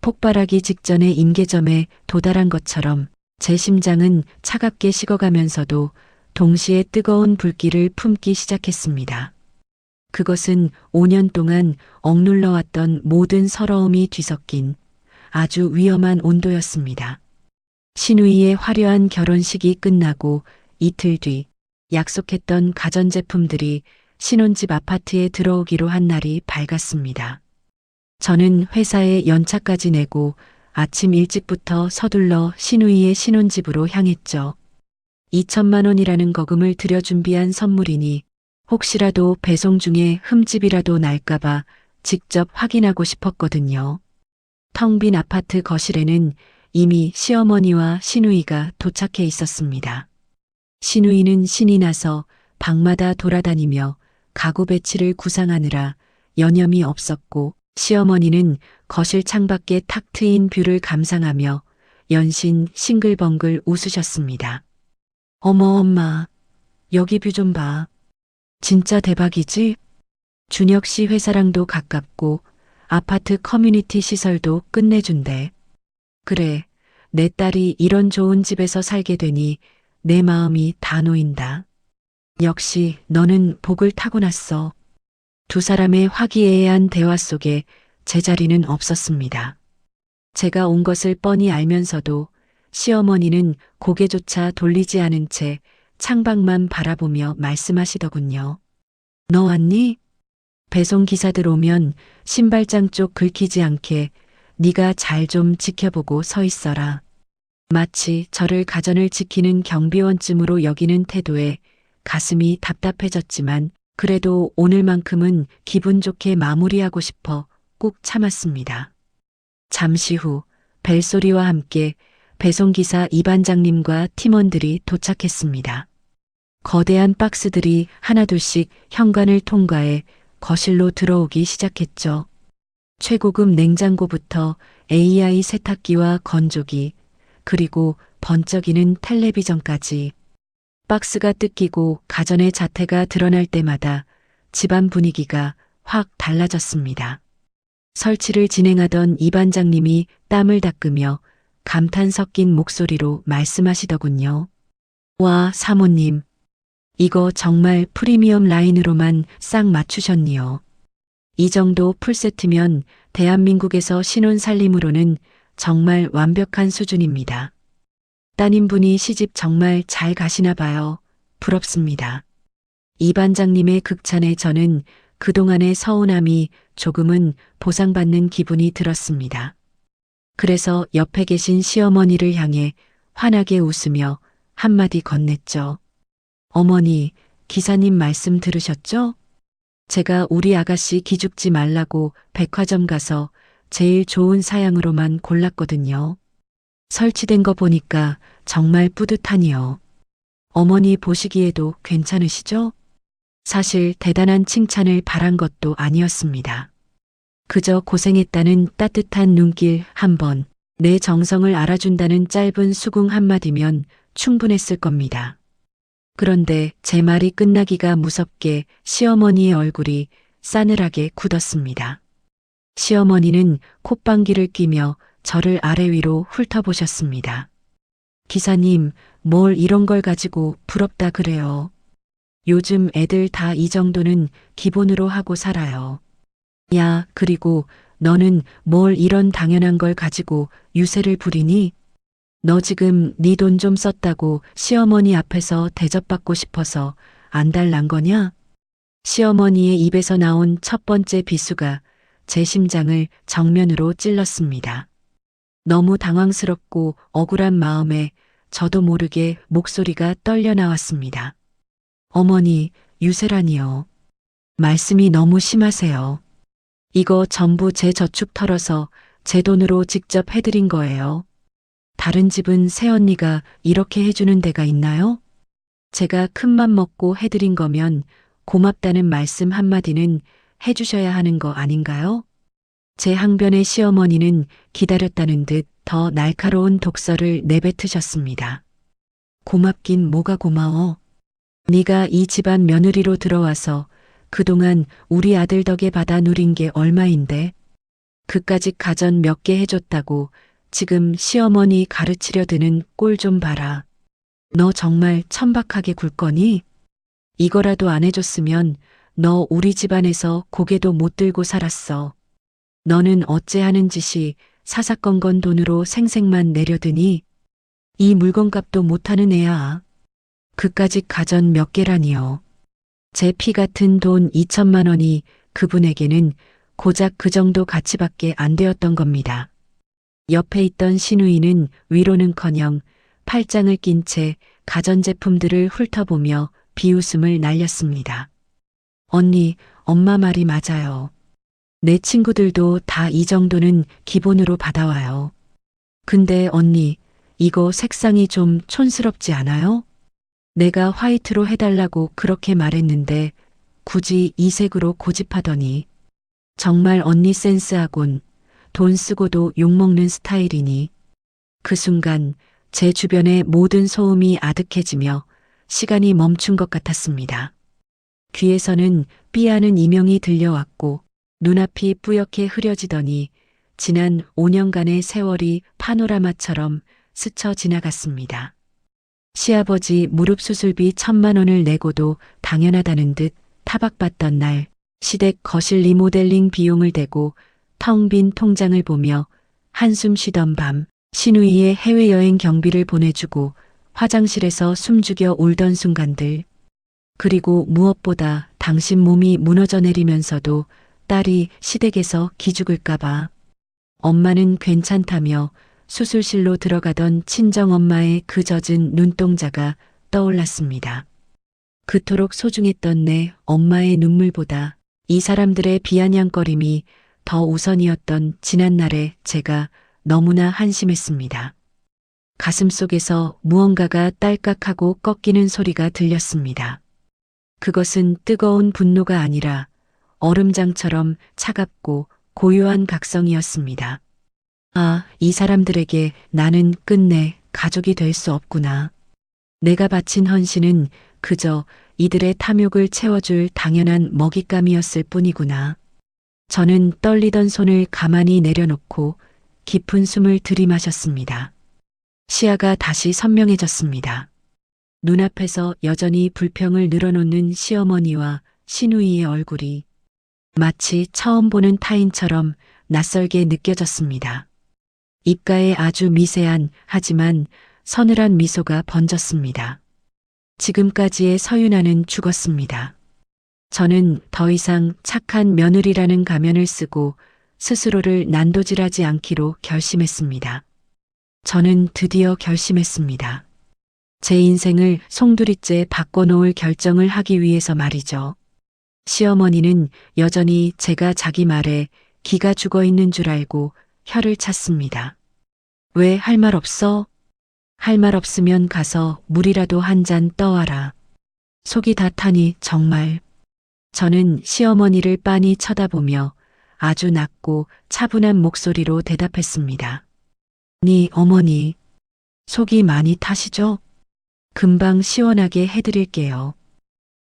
폭발하기 직전의 임계점에 도달한 것처럼 제 심장은 차갑게 식어가면서도 동시에 뜨거운 불길을 품기 시작했습니다. 그것은 5년 동안 억눌러왔던 모든 서러움이 뒤섞인 아주 위험한 온도였습니다. 신우이의 화려한 결혼식이 끝나고 이틀 뒤 약속했던 가전제품들이 신혼집 아파트에 들어오기로 한 날이 밝았습니다. 저는 회사에 연차까지 내고 아침 일찍부터 서둘러 신우이의 신혼집으로 향했죠. 2천만 원이라는 거금을 들여 준비한 선물이니 혹시라도 배송 중에 흠집이라도 날까봐 직접 확인하고 싶었거든요. 텅 빈 아파트 거실에는 이미 시어머니와 신우이가 도착해 있었습니다. 신우이는 신이 나서 방마다 돌아다니며 가구 배치를 구상하느라 여념이 없었고 시어머니는 거실 창밖에 탁 트인 뷰를 감상하며 연신 싱글벙글 웃으셨습니다. 어머 엄마, 여기 뷰 좀 봐. 진짜 대박이지? 준혁 씨 회사랑도 가깝고 아파트 커뮤니티 시설도 끝내준대. 그래, 내 딸이 이런 좋은 집에서 살게 되니 내 마음이 다 놓인다. 역시 너는 복을 타고났어. 두 사람의 화기애애한 대화 속에 제자리는 없었습니다. 제가 온 것을 뻔히 알면서도 시어머니는 고개조차 돌리지 않은 채 창밖만 바라보며 말씀하시더군요. 너 왔니? 배송 기사들 오면 신발장 쪽 긁히지 않게 네가 잘 좀 지켜보고 서 있어라. 마치 저를 가전을 지키는 경비원쯤으로 여기는 태도에 가슴이 답답해졌지만 그래도 오늘만큼은 기분 좋게 마무리하고 싶어 꾹 참았습니다. 잠시 후 벨소리와 함께 배송기사 이 반장님과 팀원들이 도착했습니다. 거대한 박스들이 하나둘씩 현관을 통과해 거실로 들어오기 시작했죠. 최고급 냉장고부터 AI 세탁기와 건조기, 그리고 번쩍이는 텔레비전까지. 박스가 뜯기고 가전의 자태가 드러날 때마다 집안 분위기가 확 달라졌습니다. 설치를 진행하던 이 반장님이 땀을 닦으며 감탄 섞인 목소리로 말씀하시더군요. 와, 사모님. 이거 정말 프리미엄 라인으로만 싹 맞추셨니요. 이 정도 풀세트면 대한민국에서 신혼 살림으로는 정말 완벽한 수준입니다. 따님분이 시집 정말 잘 가시나 봐요. 부럽습니다. 이 반장님의 극찬에 저는 그동안의 서운함이 조금은 보상받는 기분이 들었습니다. 그래서 옆에 계신 시어머니를 향해 환하게 웃으며 한마디 건넸죠. 어머니, 기사님 말씀 들으셨죠? 제가 우리 아가씨 기죽지 말라고 백화점 가서 제일 좋은 사양으로만 골랐거든요. 설치된 거 보니까 정말 뿌듯하니요. 어머니 보시기에도 괜찮으시죠? 사실 대단한 칭찬을 바란 것도 아니었습니다. 그저 고생했다는 따뜻한 눈길 한 번, 내 정성을 알아준다는 짧은 수긍 한마디면 충분했을 겁니다. 그런데 제 말이 끝나기가 무섭게 시어머니의 얼굴이 싸늘하게 굳었습니다. 시어머니는 콧방귀를 뀌며 저를 아래 위로 훑어보셨습니다. 기사님, 뭘 이런 걸 가지고 부럽다 그래요. 요즘 애들 다 이 정도는 기본으로 하고 살아요. 야, 그리고 너는 뭘 이런 당연한 걸 가지고 유세를 부리니? 너 지금 네 돈 좀 썼다고 시어머니 앞에서 대접받고 싶어서 안달난 거냐? 시어머니의 입에서 나온 첫 번째 비수가 제 심장을 정면으로 찔렀습니다. 너무 당황스럽고 억울한 마음에 저도 모르게 목소리가 떨려 나왔습니다. 어머니, 유세라니요. 말씀이 너무 심하세요. 이거 전부 제 저축 털어서 제 돈으로 직접 해드린 거예요. 다른 집은 새언니가 이렇게 해주는 데가 있나요? 제가 큰맘 먹고 해드린 거면 고맙다는 말씀 한마디는 해주셔야 하는 거 아닌가요? 제 항변의 시어머니는 기다렸다는 듯 더 날카로운 독설을 내뱉으셨습니다. 고맙긴 뭐가 고마워. 네가 이 집안 며느리로 들어와서 그동안 우리 아들 덕에 받아 누린 게 얼마인데? 그까짓 가전 몇 개 해줬다고 지금 시어머니 가르치려 드는 꼴 좀 봐라. 너 정말 천박하게 굴 거니? 이거라도 안 해줬으면 너 우리 집안에서 고개도 못 들고 살았어. 너는 어째 하는 짓이 사사건건 돈으로 생색만 내려드니? 이 물건값도 못하는 애야. 그까짓 가전 몇 개라니요. 제 피 같은 돈 2천만 원이 그분에게는 고작 그 정도 가치밖에 안 되었던 겁니다. 옆에 있던 시누이는 위로는커녕 팔짱을 낀 채 가전제품들을 훑어보며 비웃음을 날렸습니다. 언니, 엄마 말이 맞아요. 내 친구들도 다 이 정도는 기본으로 받아와요. 근데 언니, 이거 색상이 좀 촌스럽지 않아요? 내가 화이트로 해달라고 그렇게 말했는데 굳이 이색으로 고집하더니 정말 언니 센스하곤 돈 쓰고도 욕먹는 스타일이니 그 순간 제 주변의 모든 소음이 아득해지며 시간이 멈춘 것 같았습니다. 귀에서는 삐하는 이명이 들려왔고 눈앞이 뿌옇게 흐려지더니 지난 5년간의 세월이 파노라마처럼 스쳐 지나갔습니다. 시아버지 무릎 수술비 1,000만 원을 내고도 당연하다는 듯 타박받던 날 시댁 거실 리모델링 비용을 대고 텅 빈 통장을 보며 한숨 쉬던 밤 신우이의 해외여행 경비를 보내주고 화장실에서 숨죽여 울던 순간들 그리고 무엇보다 당신 몸이 무너져 내리면서도 딸이 시댁에서 기죽을까봐 엄마는 괜찮다며 수술실로 들어가던 친정엄마의 그 젖은 눈동자가 떠올랐습니다. 그토록 소중했던 내 엄마의 눈물보다 이 사람들의 비아냥거림이 더 우선이었던 지난날에 제가 너무나 한심했습니다. 가슴속에서 무언가가 딸깍하고 꺾이는 소리가 들렸습니다. 그것은 뜨거운 분노가 아니라 얼음장처럼 차갑고 고요한 각성이었습니다. 아, 이 사람들에게 나는 끝내 가족이 될 수 없구나. 내가 바친 헌신은 그저 이들의 탐욕을 채워줄 당연한 먹잇감이었을 뿐이구나. 저는 떨리던 손을 가만히 내려놓고 깊은 숨을 들이마셨습니다. 시야가 다시 선명해졌습니다. 눈앞에서 여전히 불평을 늘어놓는 시어머니와 시누이의 얼굴이 마치 처음 보는 타인처럼 낯설게 느껴졌습니다. 입가에 아주 미세한 하지만 서늘한 미소가 번졌습니다. 지금까지의 서윤아는 죽었습니다. 저는 더 이상 착한 며느리라는 가면을 쓰고 스스로를 난도질하지 않기로 결심했습니다. 저는 드디어 결심했습니다. 제 인생을 송두리째 바꿔놓을 결정을 하기 위해서 말이죠. 시어머니는 여전히 제가 자기 말에 기가 죽어 있는 줄 알고 혀를 찼습니다. 왜 할 말 없어? 할 말 없으면 가서 물이라도 한 잔 떠와라. 속이 다 타니 정말. 저는 시어머니를 빤히 쳐다보며 아주 낮고 차분한 목소리로 대답했습니다. 네 어머니, 속이 많이 타시죠? 금방 시원하게 해드릴게요.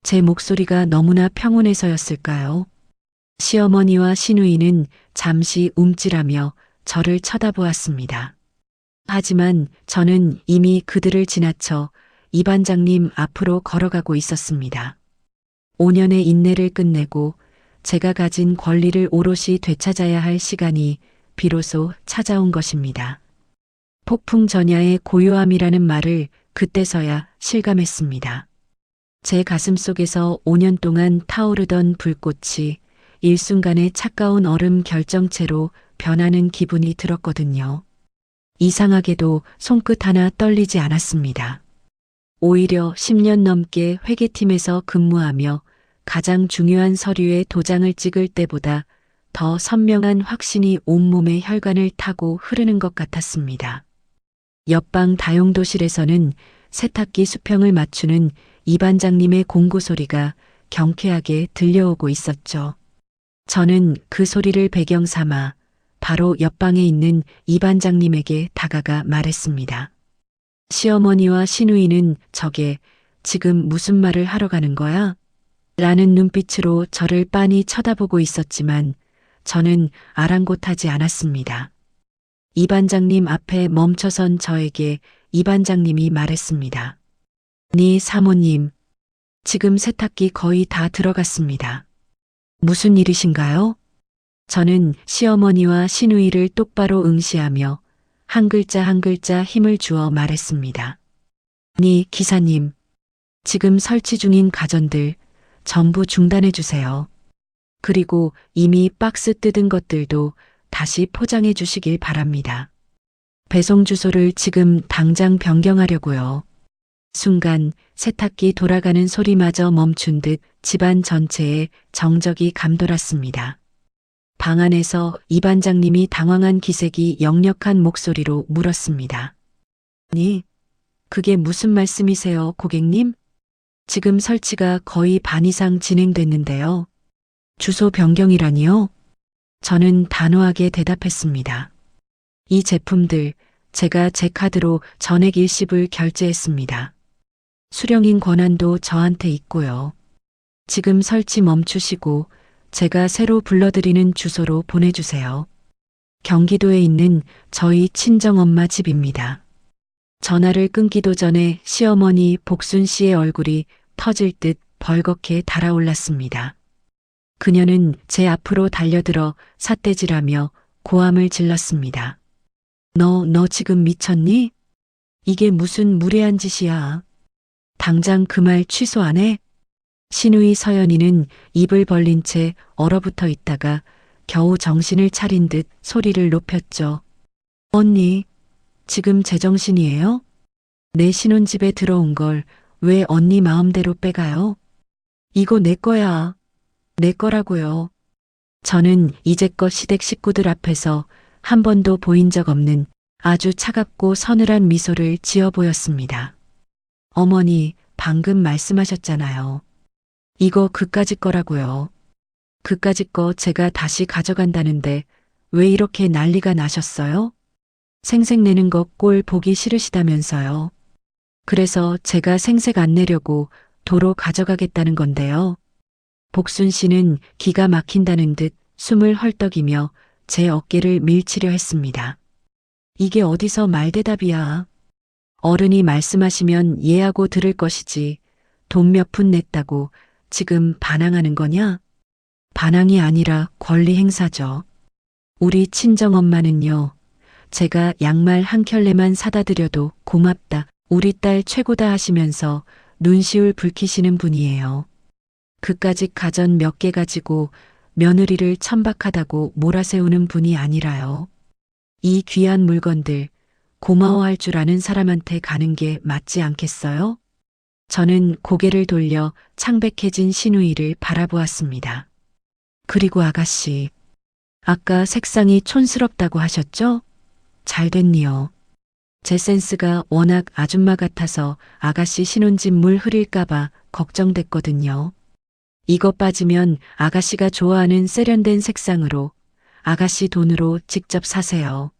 제 목소리가 너무나 평온해서였을까요? 시어머니와 시누이는 잠시 움찔하며 저를 쳐다보았습니다. 하지만 저는 이미 그들을 지나쳐 이 반장님 앞으로 걸어가고 있었습니다. 5년의 인내를 끝내고 제가 가진 권리를 오롯이 되찾아야 할 시간이 비로소 찾아온 것입니다. 폭풍 전야의 고요함이라는 말을 그때서야 실감했습니다. 제 가슴 속에서 5년 동안 타오르던 불꽃이 일순간에 차가운 얼음 결정체로 변하는 기분이 들었거든요. 이상하게도 손끝 하나 떨리지 않았습니다. 오히려 10년 넘게 회계팀에서 근무하며 가장 중요한 서류에 도장을 찍을 때보다 더 선명한 확신이 온몸의 혈관을 타고 흐르는 것 같았습니다. 옆방 다용도실에서는 세탁기 수평을 맞추는 이 반장님의 공고 소리가 경쾌하게 들려오고 있었죠. 저는 그 소리를 배경 삼아 바로 옆방에 있는 이 반장님에게 다가가 말했습니다. 시어머니와 시누이는 저게 지금 무슨 말을 하러 가는 거야? 라는 눈빛으로 저를 빤히 쳐다보고 있었지만 저는 아랑곳하지 않았습니다. 이 반장님 앞에 멈춰선 저에게 이 반장님이 말했습니다. 네 사모님, 지금 세탁기 거의 다 들어갔습니다. 무슨 일이신가요? 저는 시어머니와 시누이를 똑바로 응시하며 한 글자 한 글자 힘을 주어 말했습니다. 네 기사님, 지금 설치 중인 가전들 전부 중단해 주세요. 그리고 이미 박스 뜯은 것들도 다시 포장해 주시길 바랍니다. 배송 주소를 지금 당장 변경하려고요. 순간 세탁기 돌아가는 소리마저 멈춘 듯 집안 전체에 정적이 감돌았습니다. 방 안에서 이 반장님이 당황한 기색이 역력한 목소리로 물었습니다. 아니, 그게 무슨 말씀이세요, 고객님? 지금 설치가 거의 반 이상 진행됐는데요. 주소 변경이라니요? 저는 단호하게 대답했습니다. 이 제품들 제가 제 카드로 전액 일시불 결제했습니다. 수령인 권한도 저한테 있고요. 지금 설치 멈추시고 제가 새로 불러드리는 주소로 보내주세요. 경기도에 있는 저희 친정엄마 집입니다. 전화를 끊기도 전에 시어머니 복순 씨의 얼굴이 터질 듯 벌겋게 달아올랐습니다. 그녀는 제 앞으로 달려들어 삿대질하며 고함을 질렀습니다. 너 지금 미쳤니? 이게 무슨 무례한 짓이야. 당장 그 말 취소 안 해? 신우이 서연이는 입을 벌린 채 얼어붙어 있다가 겨우 정신을 차린 듯 소리를 높였죠. 언니, 지금 제정신이에요? 내 신혼집에 들어온 걸 왜 언니 마음대로 빼가요? 이거 내 거야. 내 거라고요. 저는 이제껏 시댁 식구들 앞에서 한 번도 보인 적 없는 아주 차갑고 서늘한 미소를 지어 보였습니다. 어머니, 방금 말씀하셨잖아요. 이거 그까짓 거라고요. 그까짓 거 제가 다시 가져간다는데 왜 이렇게 난리가 나셨어요? 생색내는 거 꼴 보기 싫으시다면서요. 그래서 제가 생색 안 내려고 도로 가져가겠다는 건데요. 복순 씨는 기가 막힌다는 듯 숨을 헐떡이며 제 어깨를 밀치려 했습니다. 이게 어디서 말대답이야. 어른이 말씀하시면 예하고 들을 것이지 돈 몇 푼 냈다고 지금 반항하는 거냐? 반항이 아니라 권리 행사죠. 우리 친정엄마는요. 제가 양말 한 켤레만 사다 드려도 고맙다. 우리 딸 최고다 하시면서 눈시울 붉히시는 분이에요. 그까짓 가전 몇 개 가지고 며느리를 천박하다고 몰아세우는 분이 아니라요. 이 귀한 물건들 고마워할 줄 아는 사람한테 가는 게 맞지 않겠어요? 저는 고개를 돌려 창백해진 신우이를 바라보았습니다. 그리고 아가씨, 아까 색상이 촌스럽다고 하셨죠? 잘 됐니요. 제 센스가 워낙 아줌마 같아서 아가씨 신혼집 물 흐릴까봐 걱정됐거든요. 이거 빠지면 아가씨가 좋아하는 세련된 색상으로 아가씨 돈으로 직접 사세요.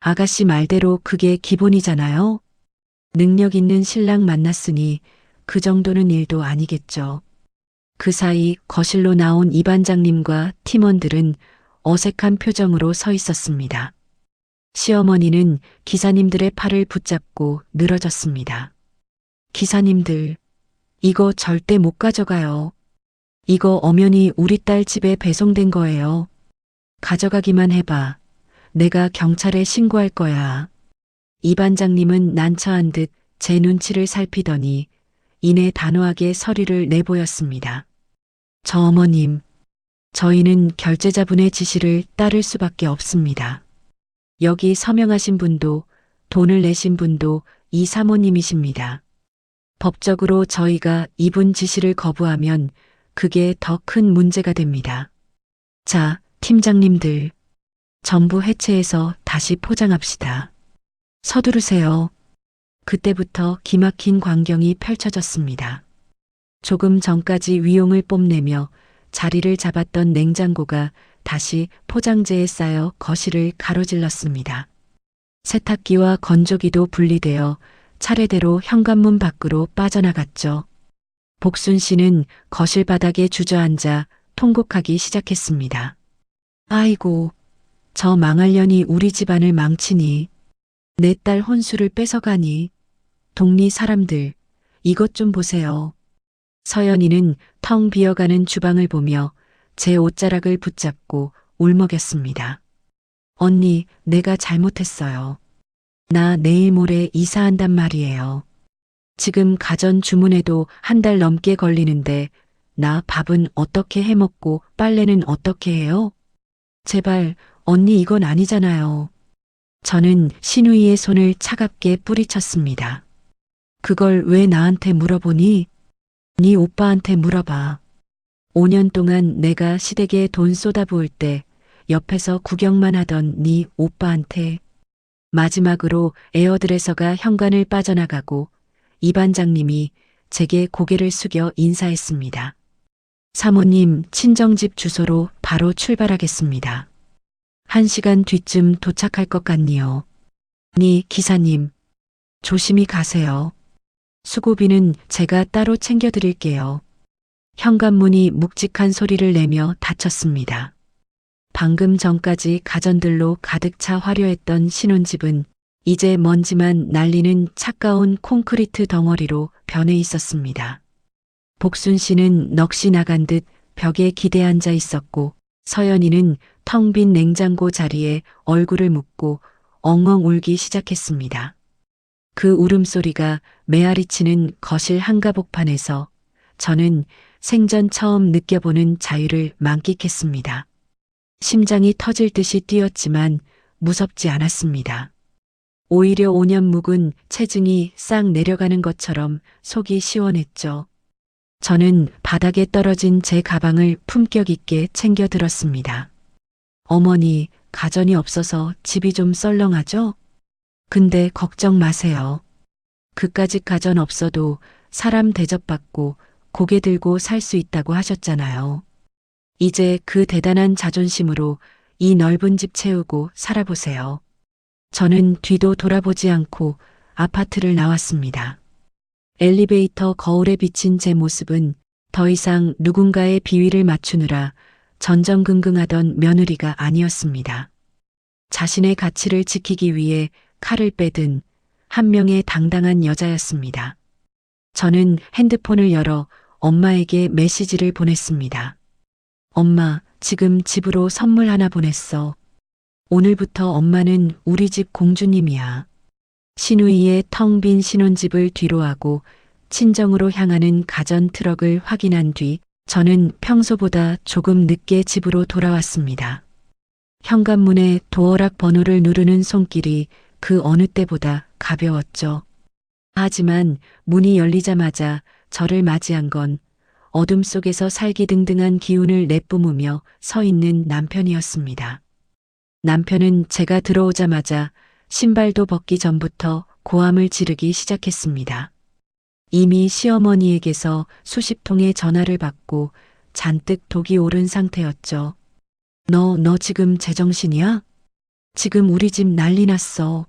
아가씨 말대로 그게 기본이잖아요. 능력 있는 신랑 만났으니 그 정도는 일도 아니겠죠. 그 사이 거실로 나온 이 반장님과 팀원들은 어색한 표정으로 서 있었습니다. 시어머니는 기사님들의 팔을 붙잡고 늘어졌습니다. 기사님들, 이거 절대 못 가져가요. 이거 엄연히 우리 딸 집에 배송된 거예요. 가져가기만 해봐. 내가 경찰에 신고할 거야. 이 반장님은 난처한 듯 제 눈치를 살피더니 이내 단호하게 서류를 내보였습니다. 저 어머님, 저희는 결제자분의 지시를 따를 수밖에 없습니다. 여기 서명하신 분도 돈을 내신 분도 이 사모님이십니다. 법적으로 저희가 이분 지시를 거부하면 그게 더 큰 문제가 됩니다. 자, 팀장님들, 전부 해체해서 다시 포장합시다. 서두르세요. 그때부터 기막힌 광경이 펼쳐졌습니다. 조금 전까지 위용을 뽐내며 자리를 잡았던 냉장고가 다시 포장재에 쌓여 거실을 가로질렀습니다. 세탁기와 건조기도 분리되어 차례대로 현관문 밖으로 빠져나갔죠. 복순 씨는 거실 바닥에 주저앉아 통곡하기 시작했습니다. 아이고, 저 망할년이 우리 집안을 망치니, 내 딸 혼수를 뺏어가니, 동리 사람들, 이것 좀 보세요. 서연이는 텅 비어가는 주방을 보며 제 옷자락을 붙잡고 울먹였습니다. 언니, 내가 잘못했어요. 나 내일 모레 이사한단 말이에요. 지금 가전 주문해도 한 달 넘게 걸리는데 나 밥은 어떻게 해먹고 빨래는 어떻게 해요? 제발 언니 이건 아니잖아요. 저는 신우이의 손을 차갑게 뿌리쳤습니다. 그걸 왜 나한테 물어보니? 네 오빠한테 물어봐. 5년 동안 내가 시댁에 돈 쏟아부을 때 옆에서 구경만 하던 네 오빠한테. 마지막으로 에어드레서가 현관을 빠져나가고 이 반장님이 제게 고개를 숙여 인사했습니다. 사모님, 친정집 주소로 바로 출발하겠습니다. 1시간 뒤쯤 도착할 것 같니요. 니 기사님, 조심히 가세요. 수고비는 제가 따로 챙겨드릴게요. 현관문이 묵직한 소리를 내며 닫혔습니다. 방금 전까지 가전들로 가득 차 화려했던 신혼집은 이제 먼지만 날리는 차가운 콘크리트 덩어리로 변해 있었습니다. 복순 씨는 넋이 나간 듯 벽에 기대 앉아 있었고 서연이는 텅 빈 냉장고 자리에 얼굴을 묻고 엉엉 울기 시작했습니다. 그 울음소리가 메아리치는 거실 한가복판에서 저는 생전 처음 느껴보는 자유를 만끽했습니다. 심장이 터질 듯이 뛰었지만 무섭지 않았습니다. 오히려 5년 묵은 체중이 싹 내려가는 것처럼 속이 시원했죠. 저는 바닥에 떨어진 제 가방을 품격 있게 챙겨 들었습니다. 어머니, 가전이 없어서 집이 좀 썰렁하죠? 근데 걱정 마세요. 그까짓 가전 없어도 사람 대접받고 고개 들고 살 수 있다고 하셨잖아요. 이제 그 대단한 자존심으로 이 넓은 집 채우고 살아보세요. 저는 뒤도 돌아보지 않고 아파트를 나왔습니다. 엘리베이터 거울에 비친 제 모습은 더 이상 누군가의 비위를 맞추느라 전전긍긍하던 며느리가 아니었습니다. 자신의 가치를 지키기 위해 칼을 빼든 한 명의 당당한 여자였습니다. 저는 핸드폰을 열어 엄마에게 메시지를 보냈습니다. 엄마, 지금 집으로 선물 하나 보냈어. 오늘부터 엄마는 우리 집 공주님이야. 신우이의 텅 빈 신혼집을 뒤로하고 친정으로 향하는 가전 트럭을 확인한 뒤 저는 평소보다 조금 늦게 집으로 돌아왔습니다. 현관문에 도어락 번호를 누르는 손길이 그 어느 때보다 가벼웠죠. 하지만 문이 열리자마자 저를 맞이한 건 어둠 속에서 살기등등한 기운을 내뿜으며 서 있는 남편이었습니다. 남편은 제가 들어오자마자 신발도 벗기 전부터 고함을 지르기 시작했습니다. 이미 시어머니에게서 수십 통의 전화를 받고 잔뜩 독이 오른 상태였죠. 너 지금 제정신이야? 지금 우리 집 난리 났어.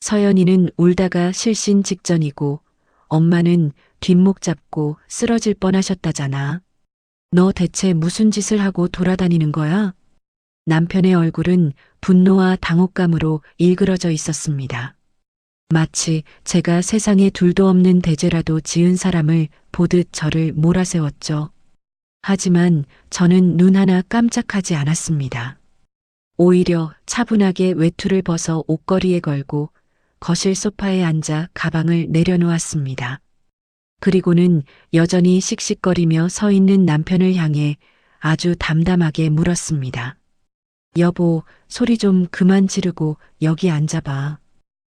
서연이는 울다가 실신 직전이고 엄마는 뒷목 잡고 쓰러질 뻔하셨다잖아. 너 대체 무슨 짓을 하고 돌아다니는 거야? 남편의 얼굴은 분노와 당혹감으로 일그러져 있었습니다. 마치 제가 세상에 둘도 없는 대죄라도 지은 사람을 보듯 저를 몰아세웠죠. 하지만 저는 눈 하나 깜짝하지 않았습니다. 오히려 차분하게 외투를 벗어 옷걸이에 걸고 거실 소파에 앉아 가방을 내려놓았습니다. 그리고는 여전히 씩씩거리며 서 있는 남편을 향해 아주 담담하게 물었습니다. 여보, 소리 좀 그만 지르고 여기 앉아봐.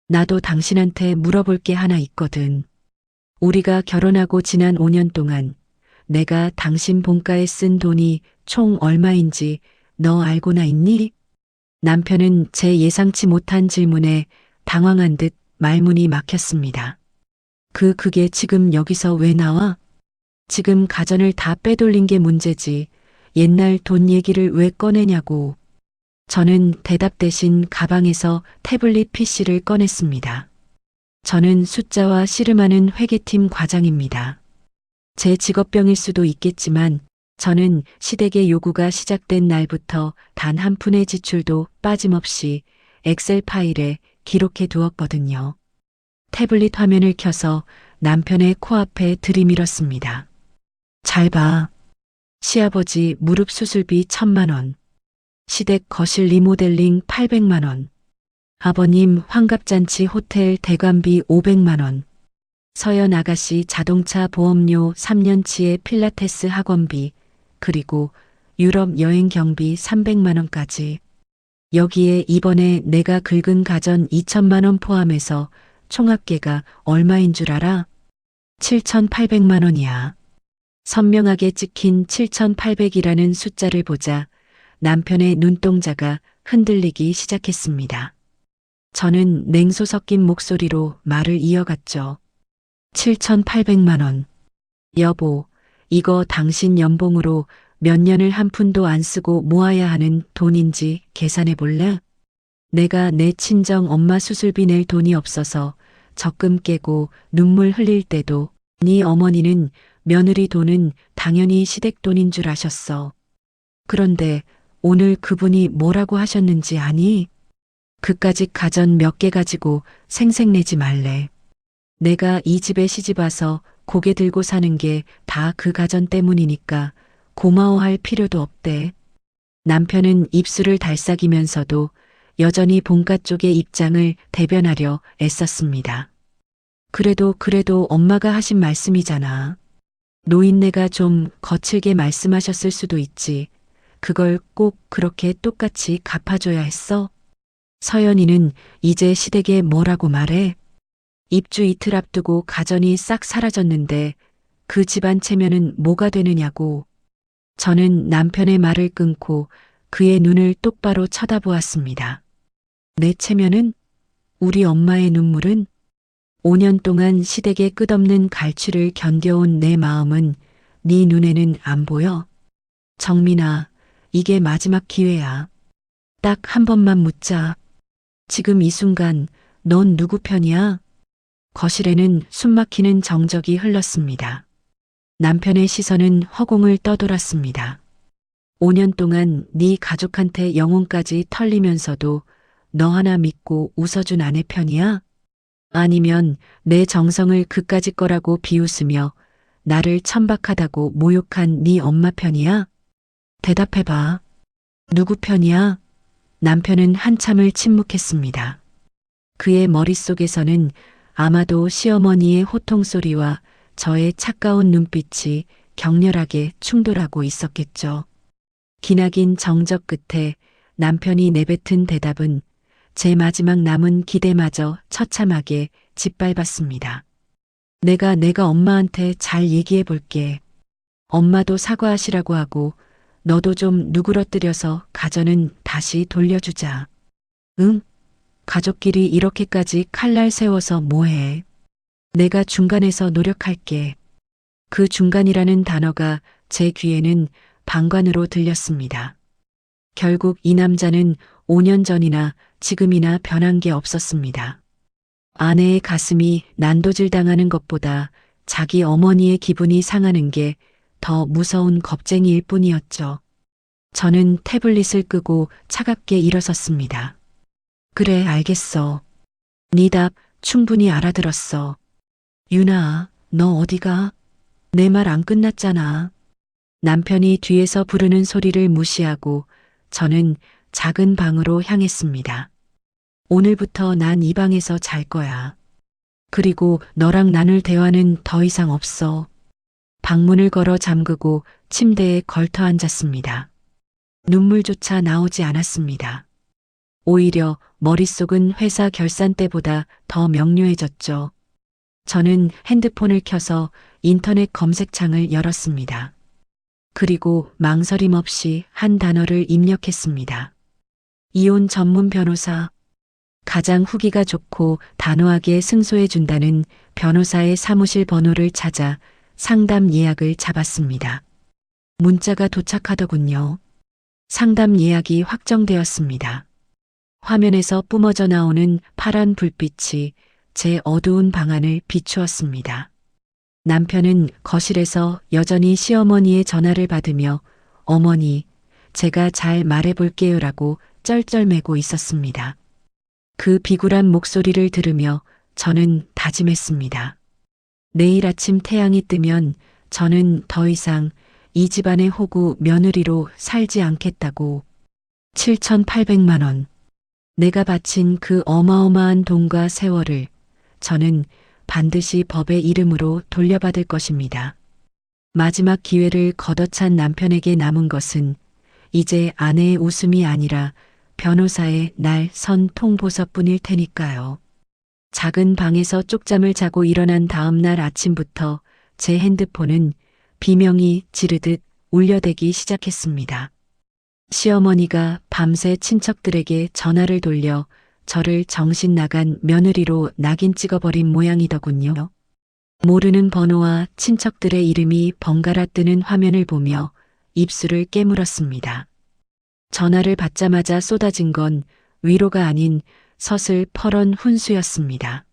나도 당신한테 물어볼 게 하나 있거든. 우리가 결혼하고 지난 5년 동안 내가 당신 본가에 쓴 돈이 총 얼마인지 너 알고나 있니? 남편은 제 예상치 못한 질문에 당황한 듯 말문이 막혔습니다. 그게 지금 여기서 왜 나와? 지금 가전을 다 빼돌린 게 문제지. 옛날 돈 얘기를 왜 꺼내냐고. 저는 대답 대신 가방에서 태블릿 PC를 꺼냈습니다. 저는 숫자와 씨름하는 회계팀 과장입니다. 제 직업병일 수도 있겠지만 저는 시댁의 요구가 시작된 날부터 단 한 푼의 지출도 빠짐없이 엑셀 파일에 기록해 두었거든요. 태블릿 화면을 켜서 남편의 코앞에 들이밀었습니다. 잘 봐. 시아버지 무릎 수술비 1,000만 원. 시댁 거실 리모델링 800만 원. 아버님 환갑잔치 호텔 대관비 500만 원. 서연 아가씨 자동차 보험료 3년치의 필라테스 학원비, 그리고 유럽 여행 경비 300만 원까지. 여기에 이번에 내가 긁은 가전 2천만 원 포함해서 총합계가 얼마인 줄 알아? 7,800만 원이야. 선명하게 찍힌 7,800이라는 숫자를 보자 남편의 눈동자가 흔들리기 시작했습니다. 저는 냉소 섞인 목소리로 말을 이어갔죠. 7,800만 원. 여보, 이거 당신 연봉으로 몇 년을 한 푼도 안 쓰고 모아야 하는 돈인지 계산해 볼래? 내가 내 친정 엄마 수술비 낼 돈이 없어서 적금 깨고 눈물 흘릴 때도 네 어머니는 며느리 돈은 당연히 시댁 돈인 줄 아셨어. 그런데 오늘 그분이 뭐라고 하셨는지 아니? 그까짓 가전 몇 개 가지고 생색내지 말래. 내가 이 집에 시집 와서 고개 들고 사는 게 다 그 가전 때문이니까 고마워할 필요도 없대. 남편은 입술을 달싹이면서도 여전히 본가 쪽의 입장을 대변하려 애썼습니다. 그래도 엄마가 하신 말씀이잖아. 노인네가 좀 거칠게 말씀하셨을 수도 있지. 그걸 꼭 그렇게 똑같이 갚아줘야 했어? 서연이는 이제 시댁에 뭐라고 말해? 입주 이틀 앞두고 가전이 싹 사라졌는데 그 집안 체면은 뭐가 되느냐고. 저는 남편의 말을 끊고 그의 눈을 똑바로 쳐다보았습니다. 내 체면은? 우리 엄마의 눈물은? 5년 동안 시댁의 끝없는 갈취를 견뎌온 내 마음은 네 눈에는 안 보여? 정민아, 이게 마지막 기회야. 딱 한 번만 묻자. 지금 이 순간 넌 누구 편이야? 거실에는 숨막히는 정적이 흘렀습니다. 남편의 시선은 허공을 떠돌았습니다. 5년 동안 네 가족한테 영혼까지 털리면서도 너 하나 믿고 웃어준 아내 편이야? 아니면 내 정성을 그까짓 거라고 비웃으며 나를 천박하다고 모욕한 네 엄마 편이야? 대답해봐. 누구 편이야? 남편은 한참을 침묵했습니다. 그의 머릿속에서는 아마도 시어머니의 호통 소리와 저의 차가운 눈빛이 격렬하게 충돌하고 있었겠죠. 기나긴 정적 끝에 남편이 내뱉은 대답은 제 마지막 남은 기대마저 처참하게 짓밟았습니다. 내가 엄마한테 잘 얘기해 볼게. 엄마도 사과하시라고 하고 너도 좀 누그러뜨려서 가전은 다시 돌려주자. 응? 가족끼리 이렇게까지 칼날 세워서 뭐해? 내가 중간에서 노력할게. 그 중간이라는 단어가 제 귀에는 방관으로 들렸습니다. 결국 이 남자는 5년 전이나 지금이나 변한 게 없었습니다. 아내의 가슴이 난도질 당하는 것보다 자기 어머니의 기분이 상하는 게 더 무서운 겁쟁이일 뿐이었죠. 저는 태블릿을 끄고 차갑게 일어섰습니다. 그래, 알겠어. 네 답 충분히 알아들었어. 유나, 너 어디가? 내 말 안 끝났잖아. 남편이 뒤에서 부르는 소리를 무시하고 저는 작은 방으로 향했습니다. 오늘부터 난 이 방에서 잘 거야. 그리고 너랑 나눌 대화는 더 이상 없어. 방문을 걸어 잠그고 침대에 걸터 앉았습니다. 눈물조차 나오지 않았습니다. 오히려 머릿속은 회사 결산 때보다 더 명료해졌죠. 저는 핸드폰을 켜서 인터넷 검색창을 열었습니다. 그리고 망설임 없이 한 단어를 입력했습니다. 이혼 전문 변호사. 가장 후기가 좋고 단호하게 승소해준다는 변호사의 사무실 번호를 찾아 상담 예약을 잡았습니다. 문자가 도착하더군요. 상담 예약이 확정되었습니다. 화면에서 뿜어져 나오는 파란 불빛이 제 어두운 방안을 비추었습니다. 남편은 거실에서 여전히 시어머니의 전화를 받으며 어머니, 제가 잘 말해볼게요라고 쩔쩔매고 있었습니다. 그 비굴한 목소리를 들으며 저는 다짐했습니다. 내일 아침 태양이 뜨면 저는 더 이상 이 집안의 호구 며느리로 살지 않겠다고. 7,800만 원. 내가 바친 그 어마어마한 돈과 세월을 저는 반드시 법의 이름으로 돌려받을 것입니다. 마지막 기회를 걷어찬 남편에게 남은 것은 이제 아내의 웃음이 아니라 변호사의 날 선 통보서뿐일 테니까요. 작은 방에서 쪽잠을 자고 일어난 다음 날 아침부터 제 핸드폰은 비명이 지르듯 울려대기 시작했습니다. 시어머니가 밤새 친척들에게 전화를 돌려 저를 정신 나간 며느리로 낙인 찍어버린 모양이더군요. 모르는 번호와 친척들의 이름이 번갈아 뜨는 화면을 보며 입술을 깨물었습니다. 전화를 받자마자 쏟아진 건 위로가 아닌 서슬퍼런 훈수였습니다.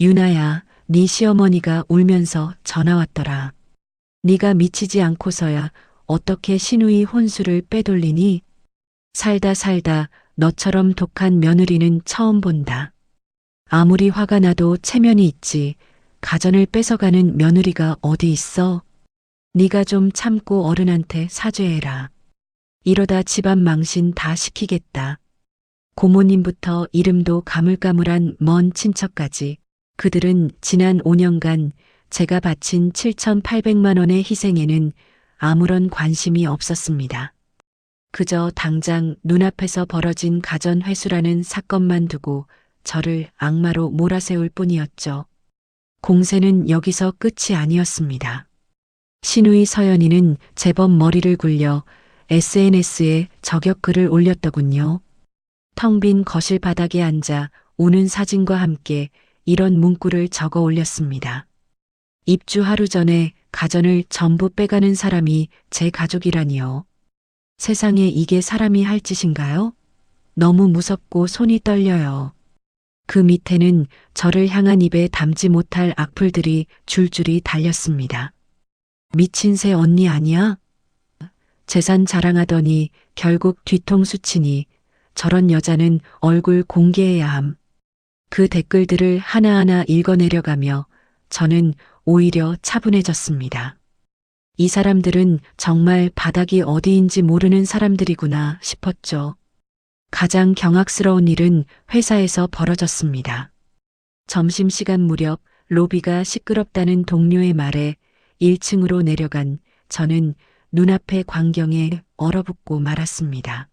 유나야, 네 시어머니가 울면서 전화 왔더라. 네가 미치지 않고서야 어떻게 시누이 혼수를 빼돌리니? 살다 살다 너처럼 독한 며느리는 처음 본다. 아무리 화가 나도 체면이 있지. 가전을 뺏어가는 며느리가 어디 있어? 네가 좀 참고 어른한테 사죄해라. 이러다 집안 망신 다 시키겠다. 고모님부터 이름도 가물가물한 먼 친척까지 그들은 지난 5년간 제가 바친 7,800만 원의 희생에는 아무런 관심이 없었습니다. 그저 당장 눈앞에서 벌어진 가전회수라는 사건만 두고 저를 악마로 몰아세울 뿐이었죠. 공세는 여기서 끝이 아니었습니다. 시누이 서연이는 제법 머리를 굴려 SNS에 저격글을 올렸더군요. 텅 빈 거실 바닥에 앉아 우는 사진과 함께 이런 문구를 적어 올렸습니다. 입주 하루 전에 가전을 전부 빼가는 사람이 제 가족이라니요. 세상에 이게 사람이 할 짓인가요? 너무 무섭고 손이 떨려요. 그 밑에는 저를 향한 입에 담지 못할 악플들이 줄줄이 달렸습니다. 미친 새 언니 아니야? 재산 자랑하더니 결국 뒤통수 치니 저런 여자는 얼굴 공개해야 함. 그 댓글들을 하나하나 읽어내려가며 저는 오히려 차분해졌습니다. 이 사람들은 정말 바닥이 어디인지 모르는 사람들이구나 싶었죠. 가장 경악스러운 일은 회사에서 벌어졌습니다. 점심시간 무렵 로비가 시끄럽다는 동료의 말에 1층으로 내려간 저는 눈앞의 광경에 얼어붙고 말았습니다.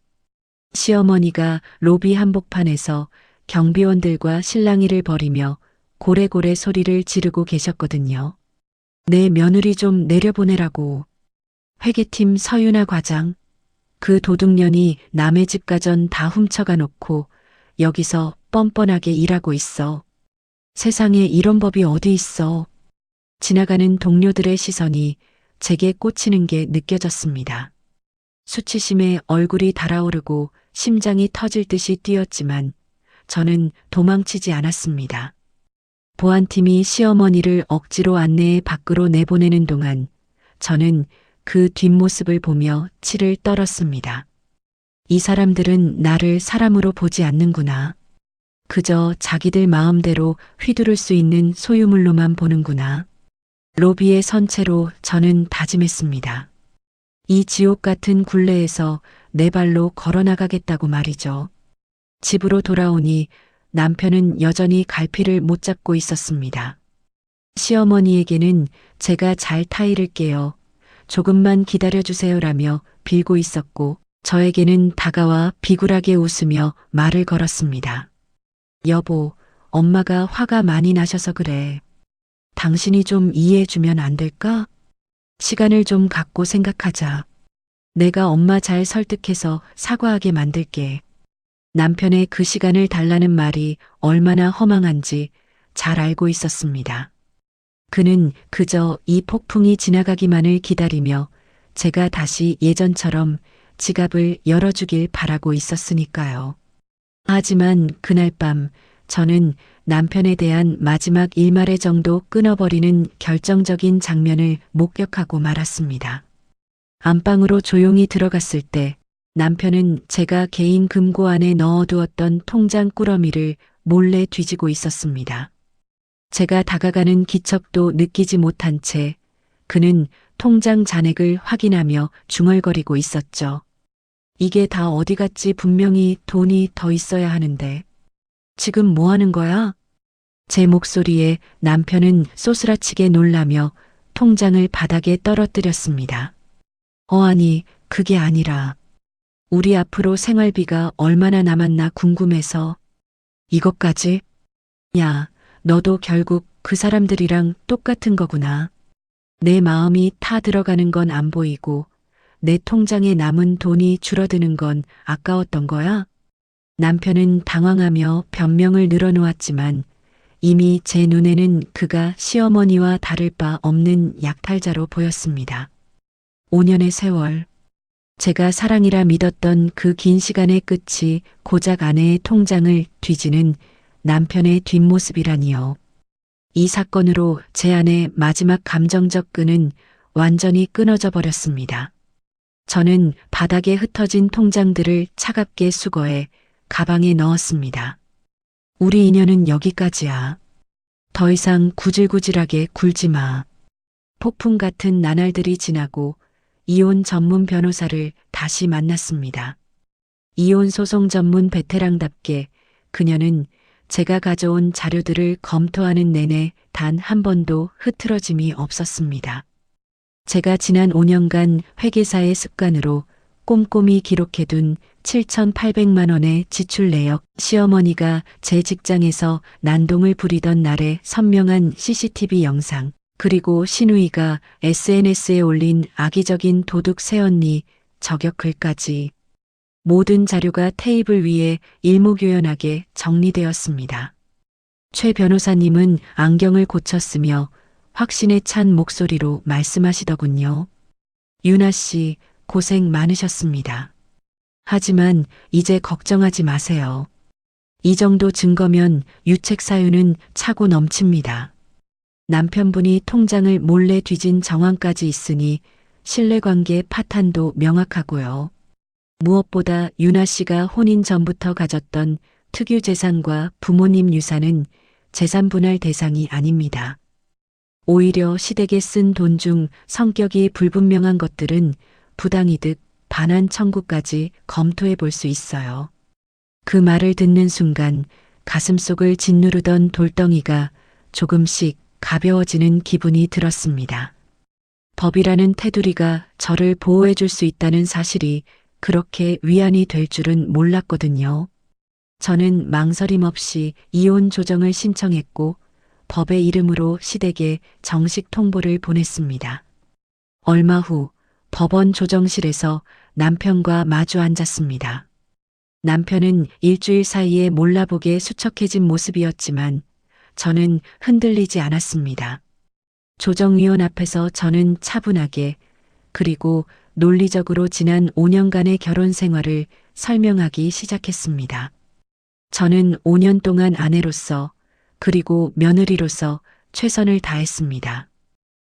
시어머니가 로비 한복판에서 경비원들과 실랑이를 벌이며 고래고래 소리를 지르고 계셨거든요. 내 며느리 좀 내려보내라고. 회계팀 서윤아 과장. 그 도둑년이 남의 집 가전 다 훔쳐가 놓고 여기서 뻔뻔하게 일하고 있어. 세상에 이런 법이 어디 있어. 지나가는 동료들의 시선이 제게 꽂히는 게 느껴졌습니다. 수치심에 얼굴이 달아오르고 심장이 터질 듯이 뛰었지만 저는 도망치지 않았습니다. 보안팀이 시어머니를 억지로 안내해 밖으로 내보내는 동안 저는 그 뒷모습을 보며 치를 떨었습니다. 이 사람들은 나를 사람으로 보지 않는구나. 그저 자기들 마음대로 휘두를 수 있는 소유물로만 보는구나. 로비에 선 채로 저는 다짐했습니다. 이 지옥 같은 굴레에서 내 발로 걸어나가겠다고 말이죠. 집으로 돌아오니 남편은 여전히 갈피를 못 잡고 있었습니다. 시어머니에게는 제가 잘 타이를 깨어 조금만 기다려주세요라며 빌고 있었고 저에게는 다가와 비굴하게 웃으며 말을 걸었습니다. 여보, 엄마가 화가 많이 나셔서 그래. 당신이 좀 이해해주면 안 될까? 시간을 좀 갖고 생각하자. 내가 엄마 잘 설득해서 사과하게 만들게. 남편의 그 시간을 달라는 말이 얼마나 허망한지 잘 알고 있었습니다. 그는 그저 이 폭풍이 지나가기만을 기다리며 제가 다시 예전처럼 지갑을 열어주길 바라고 있었으니까요. 하지만 그날 밤 저는 남편에 대한 마지막 일말의 정도 끊어버리는 결정적인 장면을 목격하고 말았습니다. 안방으로 조용히 들어갔을 때 남편은 제가 개인 금고 안에 넣어두었던 통장 꾸러미를 몰래 뒤지고 있었습니다. 제가 다가가는 기척도 느끼지 못한 채 그는 통장 잔액을 확인하며 중얼거리고 있었죠. 이게 다 어디 갔지? 분명히 돈이 더 있어야 하는데. 지금 뭐 하는 거야? 제 목소리에 남편은 쏘스라치게 놀라며 통장을 바닥에 떨어뜨렸습니다. 아니, 그게 아니라 우리 앞으로 생활비가 얼마나 남았나 궁금해서. 이것까지? 야, 너도 결국 그 사람들이랑 똑같은 거구나. 내 마음이 타 들어가는 건 안 보이고 내 통장에 남은 돈이 줄어드는 건 아까웠던 거야? 남편은 당황하며 변명을 늘어놓았지만 이미 제 눈에는 그가 시어머니와 다를 바 없는 약탈자로 보였습니다. 5년의 세월. 제가 사랑이라 믿었던 그 긴 시간의 끝이 고작 아내의 통장을 뒤지는 남편의 뒷모습이라니요. 이 사건으로 제 안의 마지막 감정적 끈은 완전히 끊어져 버렸습니다. 저는 바닥에 흩어진 통장들을 차갑게 수거해 가방에 넣었습니다. 우리 인연은 여기까지야. 더 이상 구질구질하게 굴지 마. 폭풍 같은 나날들이 지나고 이혼 전문 변호사를 다시 만났습니다. 이혼 소송 전문 베테랑답게 그녀는 제가 가져온 자료들을 검토하는 내내 단 한 번도 흐트러짐이 없었습니다. 제가 지난 5년간 회계사의 습관으로 꼼꼼히 기록해둔 7,800만 원의 지출 내역, 시어머니가 제 직장에서 난동을 부리던 날의 선명한 CCTV 영상, 그리고 시누이가 SNS에 올린 악의적인 도둑 새언니 저격글까지 모든 자료가 테이블 위에 일목요연하게 정리되었습니다. 최 변호사님은 안경을 고쳤으며 확신에 찬 목소리로 말씀하시더군요. 유나 씨, 고생 많으셨습니다. 하지만 이제 걱정하지 마세요. 이 정도 증거면 유책 사유는 차고 넘칩니다. 남편분이 통장을 몰래 뒤진 정황까지 있으니 신뢰관계 파탄도 명확하고요. 무엇보다 유나 씨가 혼인 전부터 가졌던 특유 재산과 부모님 유산은 재산 분할 대상이 아닙니다. 오히려 시댁에 쓴 돈 중 성격이 불분명한 것들은 부당이득, 반환 청구까지 검토해 볼 수 있어요. 그 말을 듣는 순간 가슴속을 짓누르던 돌덩이가 조금씩 가벼워지는 기분이 들었습니다. 법이라는 테두리가 저를 보호해 줄 수 있다는 사실이 그렇게 위안이 될 줄은 몰랐거든요. 저는 망설임 없이 이혼 조정을 신청했고 법의 이름으로 시댁에 정식 통보를 보냈습니다. 얼마 후 법원 조정실에서 남편과 마주 앉았습니다. 남편은 일주일 사이에 몰라보게 수척해진 모습이었지만 저는 흔들리지 않았습니다. 조정위원 앞에서 저는 차분하게 그리고 논리적으로 지난 5년간의 결혼 생활을 설명하기 시작했습니다. 저는 5년 동안 아내로서 그리고 며느리로서 최선을 다했습니다.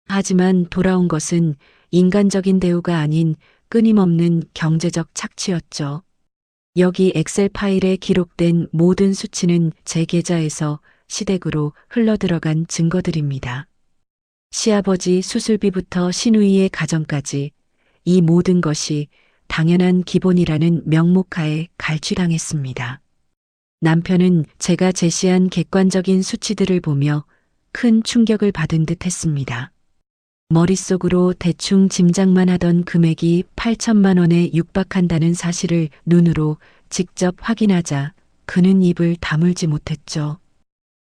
하지만 돌아온 것은 인간적인 대우가 아닌 끊임없는 경제적 착취였죠. 여기 엑셀 파일에 기록된 모든 수치는 제 계좌에서 시댁으로 흘러들어간 증거들입니다. 시아버지 수술비부터 시누이의 가정까지 이 모든 것이 당연한 기본이라는 명목하에 갈취당했습니다. 남편은 제가 제시한 객관적인 수치들을 보며 큰 충격을 받은 듯 했습니다. 머릿속으로 대충 짐작만 하던 금액이 8천만 원에 육박한다는 사실을 눈으로 직접 확인하자 그는 입을 다물지 못했죠.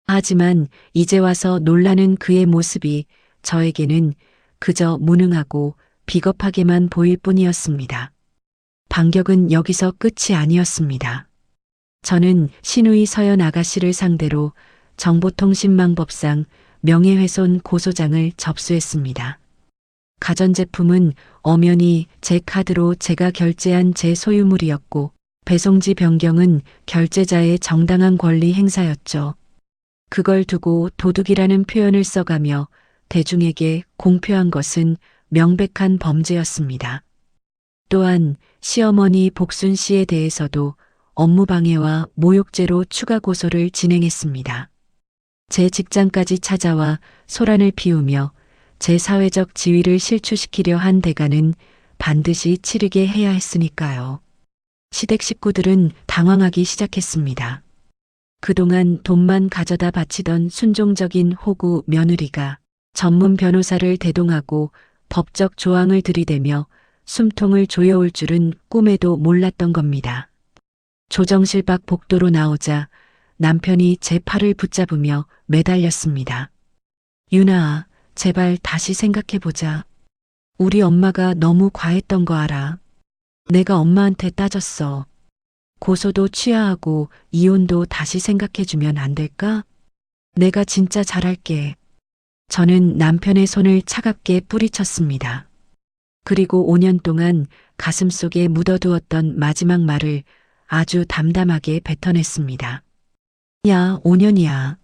하지만 이제 와서 놀라는 그의 모습이 저에게는 그저 무능하고 비겁하게만 보일 뿐이었습니다. 반격은 여기서 끝이 아니었습니다. 저는 시누이 서연 아가씨를 상대로 정보통신망법상 명예훼손 고소장을 접수했습니다. 가전제품은 엄연히 제 카드로 제가 결제한 제 소유물이었고 배송지 변경은 결제자의 정당한 권리 행사였죠. 그걸 두고 도둑이라는 표현을 써가며 대중에게 공표한 것은 명백한 범죄였습니다. 또한 시어머니 복순 씨에 대해서도 업무방해와 모욕죄로 추가 고소를 진행했습니다. 제 직장까지 찾아와 소란을 피우며 제 사회적 지위를 실추시키려 한 대가는 반드시 치르게 해야 했으니까요. 시댁 식구들은 당황하기 시작했습니다. 그동안 돈만 가져다 바치던 순종적인 호구 며느리가 전문 변호사를 대동하고 법적 조항을 들이대며 숨통을 조여올 줄은 꿈에도 몰랐던 겁니다. 조정실 밖 복도로 나오자 남편이 제 팔을 붙잡으며 매달렸습니다. 유나아, 제발 다시 생각해보자. 우리 엄마가 너무 과했던 거 알아. 내가 엄마한테 따졌어. 고소도 취하하고 이혼도 다시 생각해주면 안 될까? 내가 진짜 잘할게. 저는 남편의 손을 차갑게 뿌리쳤습니다. 그리고 5년 동안 가슴속에 묻어두었던 마지막 말을 아주 담담하게 뱉어냈습니다. 야, 5년이야.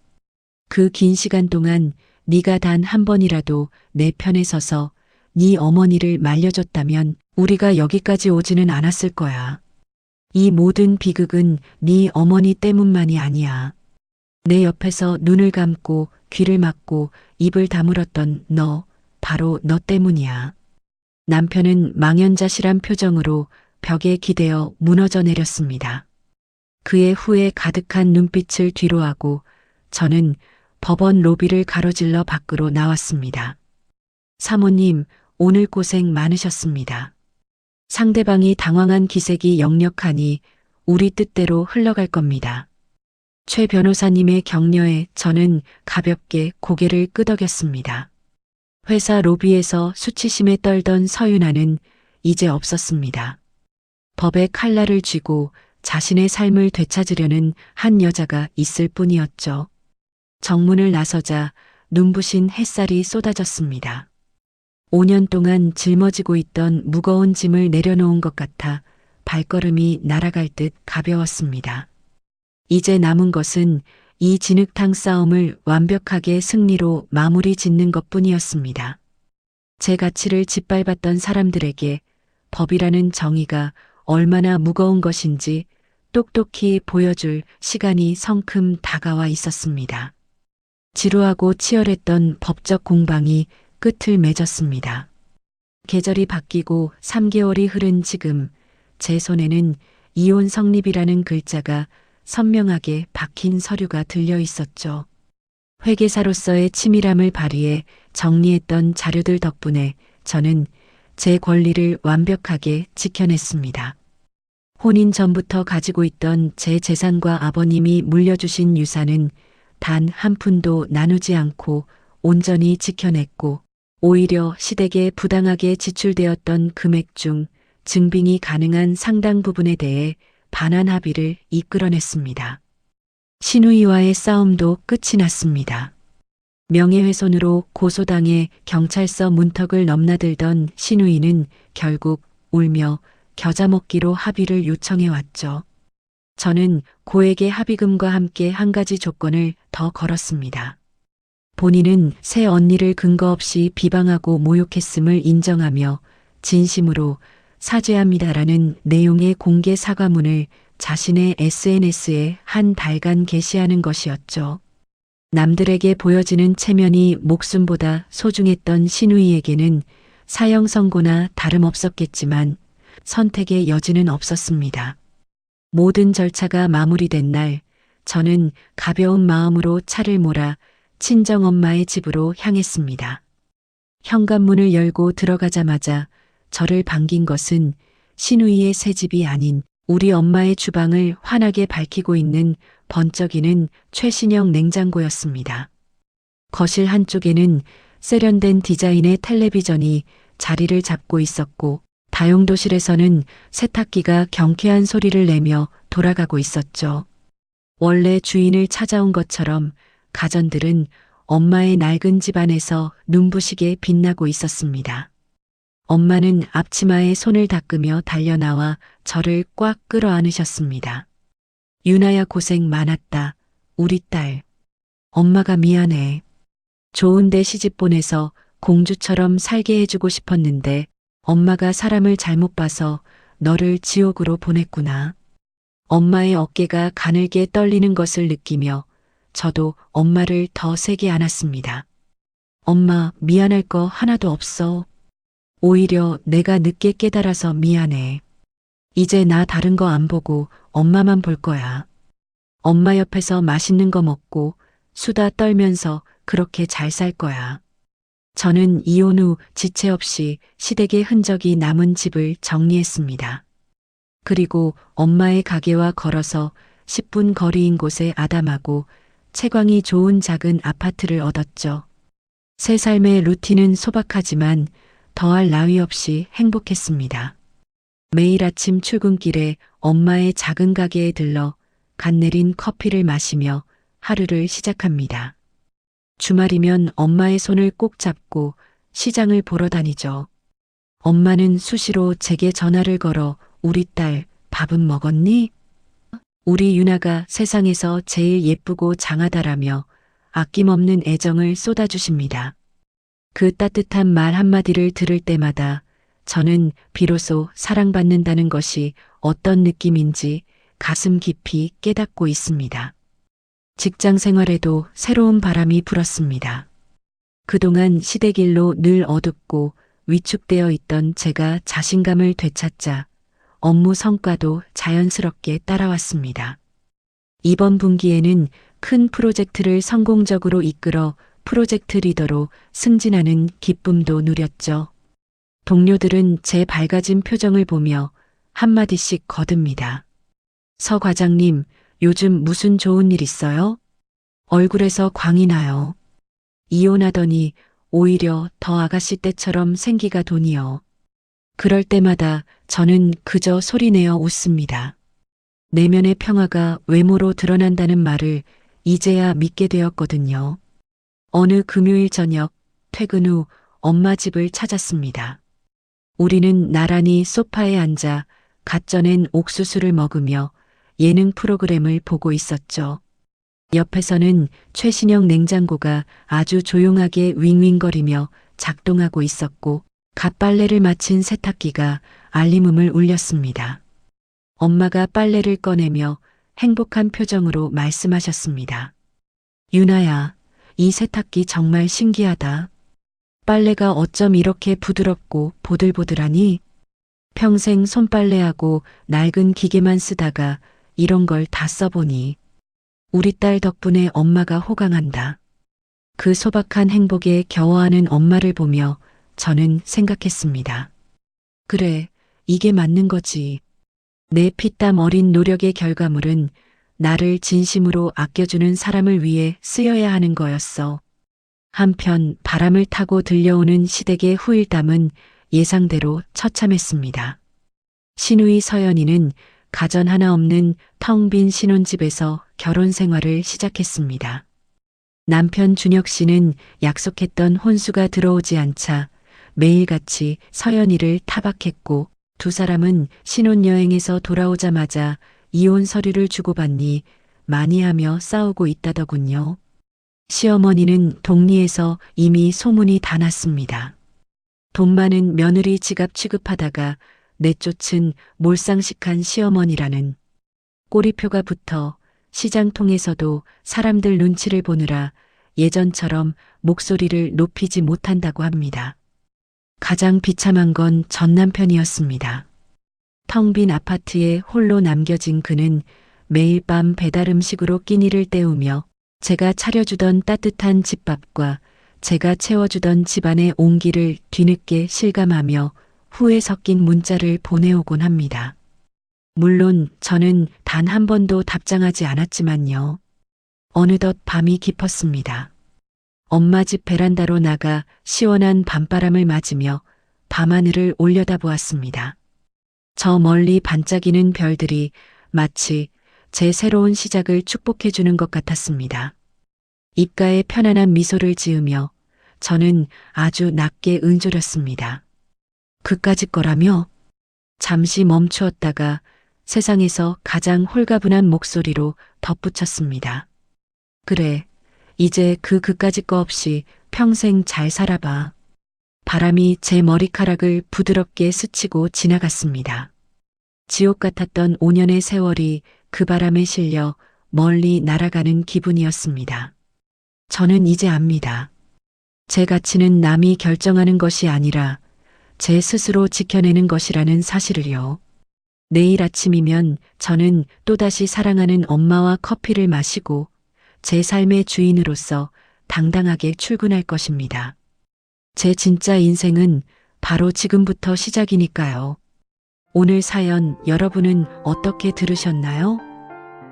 그 긴 시간 동안 네가 단 한 번이라도 내 편에 서서 네 어머니를 말려줬다면 우리가 여기까지 오지는 않았을 거야. 이 모든 비극은 네 어머니 때문만이 아니야. 내 옆에서 눈을 감고 귀를 막고 입을 다물었던 너, 바로 너 때문이야. 남편은 망연자실한 표정으로 벽에 기대어 무너져 내렸습니다. 그의 후에 가득한 눈빛을 뒤로하고 저는 법원 로비를 가로질러 밖으로 나왔습니다. 사모님, 오늘 고생 많으셨습니다. 상대방이 당황한 기색이 역력하니 우리 뜻대로 흘러갈 겁니다. 최 변호사님의 격려에 저는 가볍게 고개를 끄덕였습니다. 회사 로비에서 수치심에 떨던 서윤아는 이제 없었습니다. 법의 칼날을 쥐고 자신의 삶을 되찾으려는 한 여자가 있을 뿐이었죠. 정문을 나서자 눈부신 햇살이 쏟아졌습니다. 5년 동안 짊어지고 있던 무거운 짐을 내려놓은 것 같아 발걸음이 날아갈 듯 가벼웠습니다. 이제 남은 것은 이 진흙탕 싸움을 완벽하게 승리로 마무리 짓는 것뿐이었습니다. 제 가치를 짓밟았던 사람들에게 법이라는 정의가 얼마나 무거운 것인지 똑똑히 보여줄 시간이 성큼 다가와 있었습니다. 지루하고 치열했던 법적 공방이 끝을 맺었습니다. 계절이 바뀌고 3개월이 흐른 지금 제 손에는 이혼 성립이라는 글자가 선명하게 박힌 서류가 들려 있었죠. 회계사로서의 치밀함을 발휘해 정리했던 자료들 덕분에 저는 제 권리를 완벽하게 지켜냈습니다. 혼인 전부터 가지고 있던 제 재산과 아버님이 물려주신 유산은 단 한 푼도 나누지 않고 온전히 지켜냈고, 오히려 시댁에 부당하게 지출되었던 금액 중 증빙이 가능한 상당 부분에 대해 반환 합의를 이끌어냈습니다. 신우이와의 싸움도 끝이 났습니다. 명예훼손으로 고소당해 경찰서 문턱을 넘나들던 신우이는 결국 울며 겨자 먹기로 합의를 요청해왔죠. 저는 고액의 합의금과 함께 한 가지 조건을 더 걸었습니다. 본인은 새 언니를 근거 없이 비방하고 모욕했음을 인정하며 진심으로 사죄합니다라는 내용의 공개 사과문을 자신의 SNS에 한 달간 게시하는 것이었죠. 남들에게 보여지는 체면이 목숨보다 소중했던 신우이에게는 사형 선고나 다름없었겠지만 선택의 여지는 없었습니다. 모든 절차가 마무리된 날, 저는 가벼운 마음으로 차를 몰아 친정엄마의 집으로 향했습니다. 현관문을 열고 들어가자마자 저를 반긴 것은 신우이의 새 집이 아닌 우리 엄마의 주방을 환하게 밝히고 있는 번쩍이는 최신형 냉장고였습니다. 거실 한쪽에는 세련된 디자인의 텔레비전이 자리를 잡고 있었고, 다용도실에서는 세탁기가 경쾌한 소리를 내며 돌아가고 있었죠. 원래 주인을 찾아온 것처럼 가전들은 엄마의 낡은 집안에서 눈부시게 빛나고 있었습니다. 엄마는 앞치마에 손을 닦으며 달려나와 저를 꽉 끌어안으셨습니다. 유나야, 고생 많았다. 우리 딸. 엄마가 미안해. 좋은데 시집 보내서 공주처럼 살게 해주고 싶었는데 엄마가 사람을 잘못 봐서 너를 지옥으로 보냈구나. 엄마의 어깨가 가늘게 떨리는 것을 느끼며 저도 엄마를 더 세게 안았습니다. 엄마, 미안할 거 하나도 없어. 오히려 내가 늦게 깨달아서 미안해. 이제 나 다른 거 안 보고 엄마만 볼 거야. 엄마 옆에서 맛있는 거 먹고 수다 떨면서 그렇게 잘 살 거야. 저는 이혼 후 지체 없이 시댁의 흔적이 남은 집을 정리했습니다. 그리고 엄마의 가게와 걸어서 10분 거리인 곳에 아담하고 채광이 좋은 작은 아파트를 얻었죠. 새 삶의 루틴은 소박하지만 더할 나위 없이 행복했습니다. 매일 아침 출근길에 엄마의 작은 가게에 들러 갓 내린 커피를 마시며 하루를 시작합니다. 주말이면 엄마의 손을 꼭 잡고 시장을 보러 다니죠. 엄마는 수시로 제게 전화를 걸어 우리 딸 밥은 먹었니? 우리 유나가 세상에서 제일 예쁘고 장하다라며 아낌없는 애정을 쏟아주십니다. 그 따뜻한 말 한마디를 들을 때마다 저는 비로소 사랑받는다는 것이 어떤 느낌인지 가슴 깊이 깨닫고 있습니다. 직장 생활에도 새로운 바람이 불었습니다. 그동안 시대길로 늘 어둡고 위축되어 있던 제가 자신감을 되찾자 업무 성과도 자연스럽게 따라왔습니다. 이번 분기에는 큰 프로젝트를 성공적으로 이끌어 프로젝트 리더로 승진하는 기쁨도 누렸죠. 동료들은 제 밝아진 표정을 보며 한마디씩 거듭니다. 서 과장님, 요즘 무슨 좋은 일 있어요? 얼굴에서 광이 나요. 이혼하더니 오히려 더 아가씨 때처럼 생기가 도니요. 그럴 때마다 저는 그저 소리내어 웃습니다. 내면의 평화가 외모로 드러난다는 말을 이제야 믿게 되었거든요. 어느 금요일 저녁 퇴근 후 엄마 집을 찾았습니다. 우리는 나란히 소파에 앉아 갓 쪄낸 옥수수를 먹으며 예능 프로그램을 보고 있었죠. 옆에서는 최신형 냉장고가 아주 조용하게 윙윙거리며 작동하고 있었고 갓 빨래를 마친 세탁기가 알림음을 울렸습니다. 엄마가 빨래를 꺼내며 행복한 표정으로 말씀하셨습니다. 유나야, 이 세탁기 정말 신기하다. 빨래가 어쩜 이렇게 부드럽고 보들보들하니? 평생 손빨래하고 낡은 기계만 쓰다가 이런 걸 다 써보니 우리 딸 덕분에 엄마가 호강한다. 그 소박한 행복에 겨워하는 엄마를 보며 저는 생각했습니다. 그래, 이게 맞는 거지. 내 피땀 어린 노력의 결과물은 나를 진심으로 아껴주는 사람을 위해 쓰여야 하는 거였어. 한편 바람을 타고 들려오는 시댁의 후일담은 예상대로 처참했습니다. 시누이 서연이는 가전 하나 없는 텅 빈 신혼집에서 결혼 생활을 시작했습니다. 남편 준혁 씨는 약속했던 혼수가 들어오지 않자 매일같이 서연이를 타박했고 두 사람은 신혼여행에서 돌아오자마자 이혼 서류를 주고받니 많이 하며 싸우고 있다더군요. 시어머니는 동리에서 이미 소문이 다 났습니다. 돈 많은 며느리 지갑 취급하다가 내쫓은 몰상식한 시어머니라는 꼬리표가 붙어 시장통에서도 사람들 눈치를 보느라 예전처럼 목소리를 높이지 못한다고 합니다. 가장 비참한 건 전 남편이었습니다. 텅 빈 아파트에 홀로 남겨진 그는 매일 밤 배달 음식으로 끼니를 때우며 제가 차려주던 따뜻한 집밥과 제가 채워주던 집안의 온기를 뒤늦게 실감하며 후회 섞인 문자를 보내오곤 합니다. 물론 저는 단 한 번도 답장하지 않았지만요. 어느덧 밤이 깊었습니다. 엄마 집 베란다로 나가 시원한 밤바람을 맞으며 밤하늘을 올려다보았습니다. 저 멀리 반짝이는 별들이 마치 제 새로운 시작을 축복해주는 것 같았습니다. 입가에 편안한 미소를 지으며 저는 아주 낮게 응조렸습니다. 그까짓 거라며? 잠시 멈추었다가 세상에서 가장 홀가분한 목소리로 덧붙였습니다. 그래, 이제 그까짓 거 없이 평생 잘 살아봐. 바람이 제 머리카락을 부드럽게 스치고 지나갔습니다. 지옥 같았던 5년의 세월이 그 바람에 실려 멀리 날아가는 기분이었습니다. 저는 이제 압니다. 제 가치는 남이 결정하는 것이 아니라 제 스스로 지켜내는 것이라는 사실을요. 내일 아침이면 저는 또다시 사랑하는 엄마와 커피를 마시고 제 삶의 주인으로서 당당하게 출근할 것입니다. 제 진짜 인생은 바로 지금부터 시작이니까요. 오늘 사연 여러분은 어떻게 들으셨나요?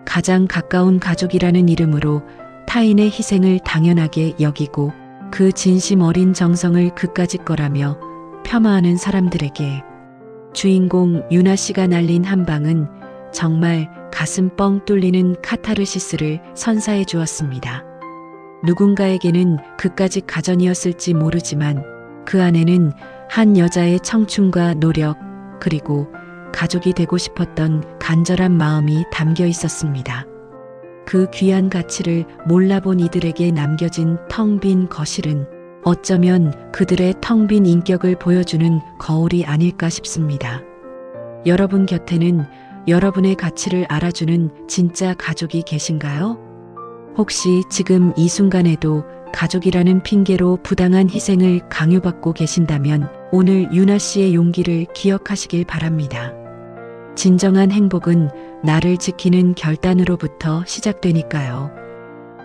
가장 가까운 가족이라는 이름으로 타인의 희생을 당연하게 여기고 그 진심 어린 정성을 그까짓 거라며 폄하하는 사람들에게 주인공 유나 씨가 날린 한 방은 정말 가슴 뻥 뚫리는 카타르시스를 선사해 주었습니다. 누군가에게는 그까짓 가전이었을지 모르지만 그 안에는 한 여자의 청춘과 노력, 그리고 가족이 되고 싶었던 간절한 마음이 담겨 있었습니다. 그 귀한 가치를 몰라본 이들에게 남겨진 텅 빈 거실은 어쩌면 그들의 텅 빈 인격을 보여주는 거울이 아닐까 싶습니다. 여러분 곁에는 여러분의 가치를 알아주는 진짜 가족이 계신가요? 혹시 지금 이 순간에도 가족이라는 핑계로 부당한 희생을 강요받고 계신다면 오늘 유나 씨의 용기를 기억하시길 바랍니다. 진정한 행복은 나를 지키는 결단으로부터 시작되니까요.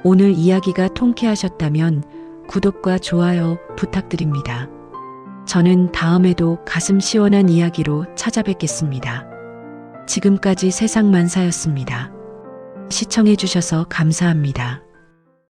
오늘 이야기가 통쾌하셨다면 구독과 좋아요 부탁드립니다. 저는 다음에도 가슴 시원한 이야기로 찾아뵙겠습니다. 지금까지 세상만사였습니다. 시청해주셔서 감사합니다.